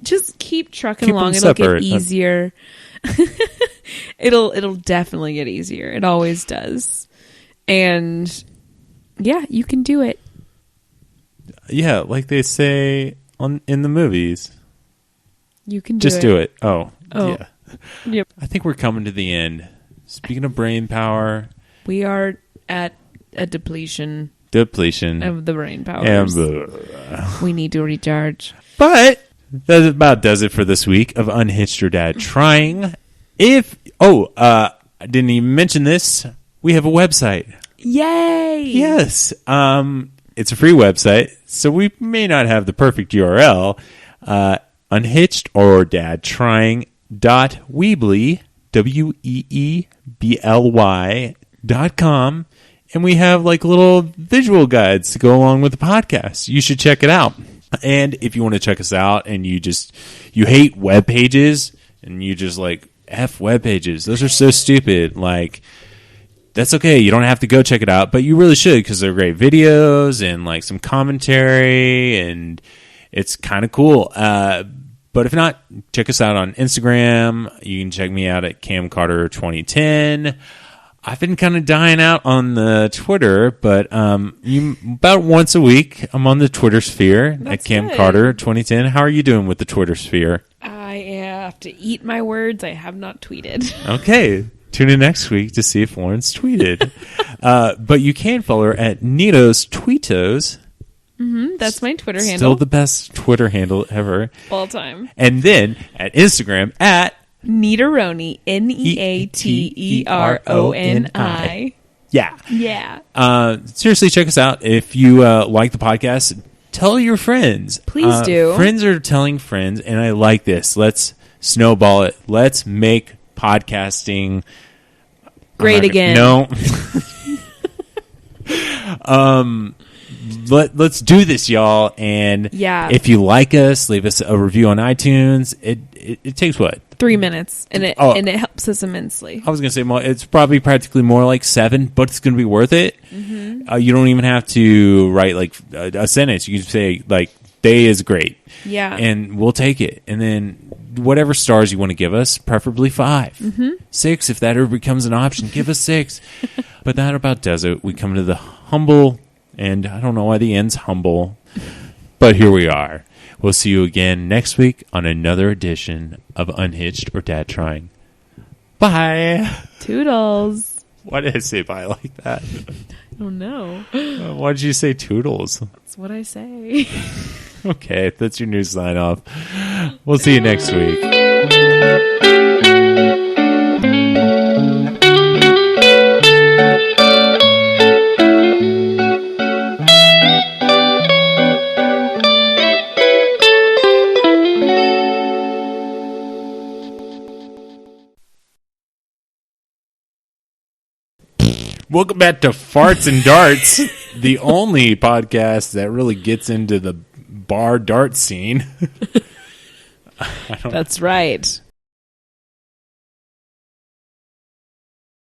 [SPEAKER 2] just keep trucking along. It'll get easier. It'll definitely get easier. It always does. And yeah, you can do it.
[SPEAKER 1] Yeah. Like they say in the movies,
[SPEAKER 2] you can
[SPEAKER 1] just do it. Oh, yeah.
[SPEAKER 2] Yep.
[SPEAKER 1] I think we're coming to the end. Speaking of brain power,
[SPEAKER 2] we are at a depletion
[SPEAKER 1] of
[SPEAKER 2] the brain powers. We need to recharge.
[SPEAKER 1] But that about does it for this week of Unhitched or Dad Trying. I didn't even mention this. We have a website.
[SPEAKER 2] Yay!
[SPEAKER 1] Yes. It's a free website, so we may not have the perfect URL. Unhitched or Dad Trying .weebly weebly.com, and we have like little visual guides to go along with the podcast. You should check it out. And if you want to check us out and you hate web pages and you just like F web pages, those are so stupid, like that's okay. You don't have to go check it out, but you really should, because they're great videos and like some commentary, and it's kind of cool. But if not, check us out on Instagram. You can check me out at Carter 2010. I've been kind of dying out on the Twitter, but about once a week, I'm on the Twitter sphere at Carter 2010. How are you doing with the Twitter sphere?
[SPEAKER 2] I have to eat my words. I have not tweeted.
[SPEAKER 1] Okay. Tune in next week to see if Lauren's tweeted. But you can follow her at Nito's Tweetos.
[SPEAKER 2] Mm-hmm, that's my Twitter handle.
[SPEAKER 1] Still the best Twitter handle ever.
[SPEAKER 2] All time.
[SPEAKER 1] And then at Instagram at
[SPEAKER 2] Neateroni, Neateroni.
[SPEAKER 1] Yeah.
[SPEAKER 2] Yeah.
[SPEAKER 1] Seriously, check us out. If you like the podcast, tell your friends.
[SPEAKER 2] Please do.
[SPEAKER 1] Friends are telling friends, and I like this. Let's snowball it. Let's make podcasting
[SPEAKER 2] great again.
[SPEAKER 1] No. Let's do this, y'all. And if you like us, leave us a review on iTunes. It takes what?
[SPEAKER 2] 3 minutes, and it helps us immensely.
[SPEAKER 1] I was going to say it's probably practically more like 7, but it's going to be worth it. Mm-hmm. You don't even have to write like a sentence. You can say like, "Day is great."
[SPEAKER 2] Yeah,
[SPEAKER 1] and we'll take it. And then whatever stars you want to give us, preferably 5, 6 if that ever becomes an option. Give us 6. But that about does it. We come to the humble. And I don't know why the end's humble, but here we are. We'll see you again next week on another edition of Unhitched or Dad Trying. Bye.
[SPEAKER 2] Toodles.
[SPEAKER 1] Why did I say bye like that?
[SPEAKER 2] I don't know.
[SPEAKER 1] Why did you say toodles?
[SPEAKER 2] That's what I say.
[SPEAKER 1] Okay, that's your new sign off. We'll see you next week. Welcome back to Farts and Darts, the only podcast that really gets into the bar dart scene.
[SPEAKER 2] That's right.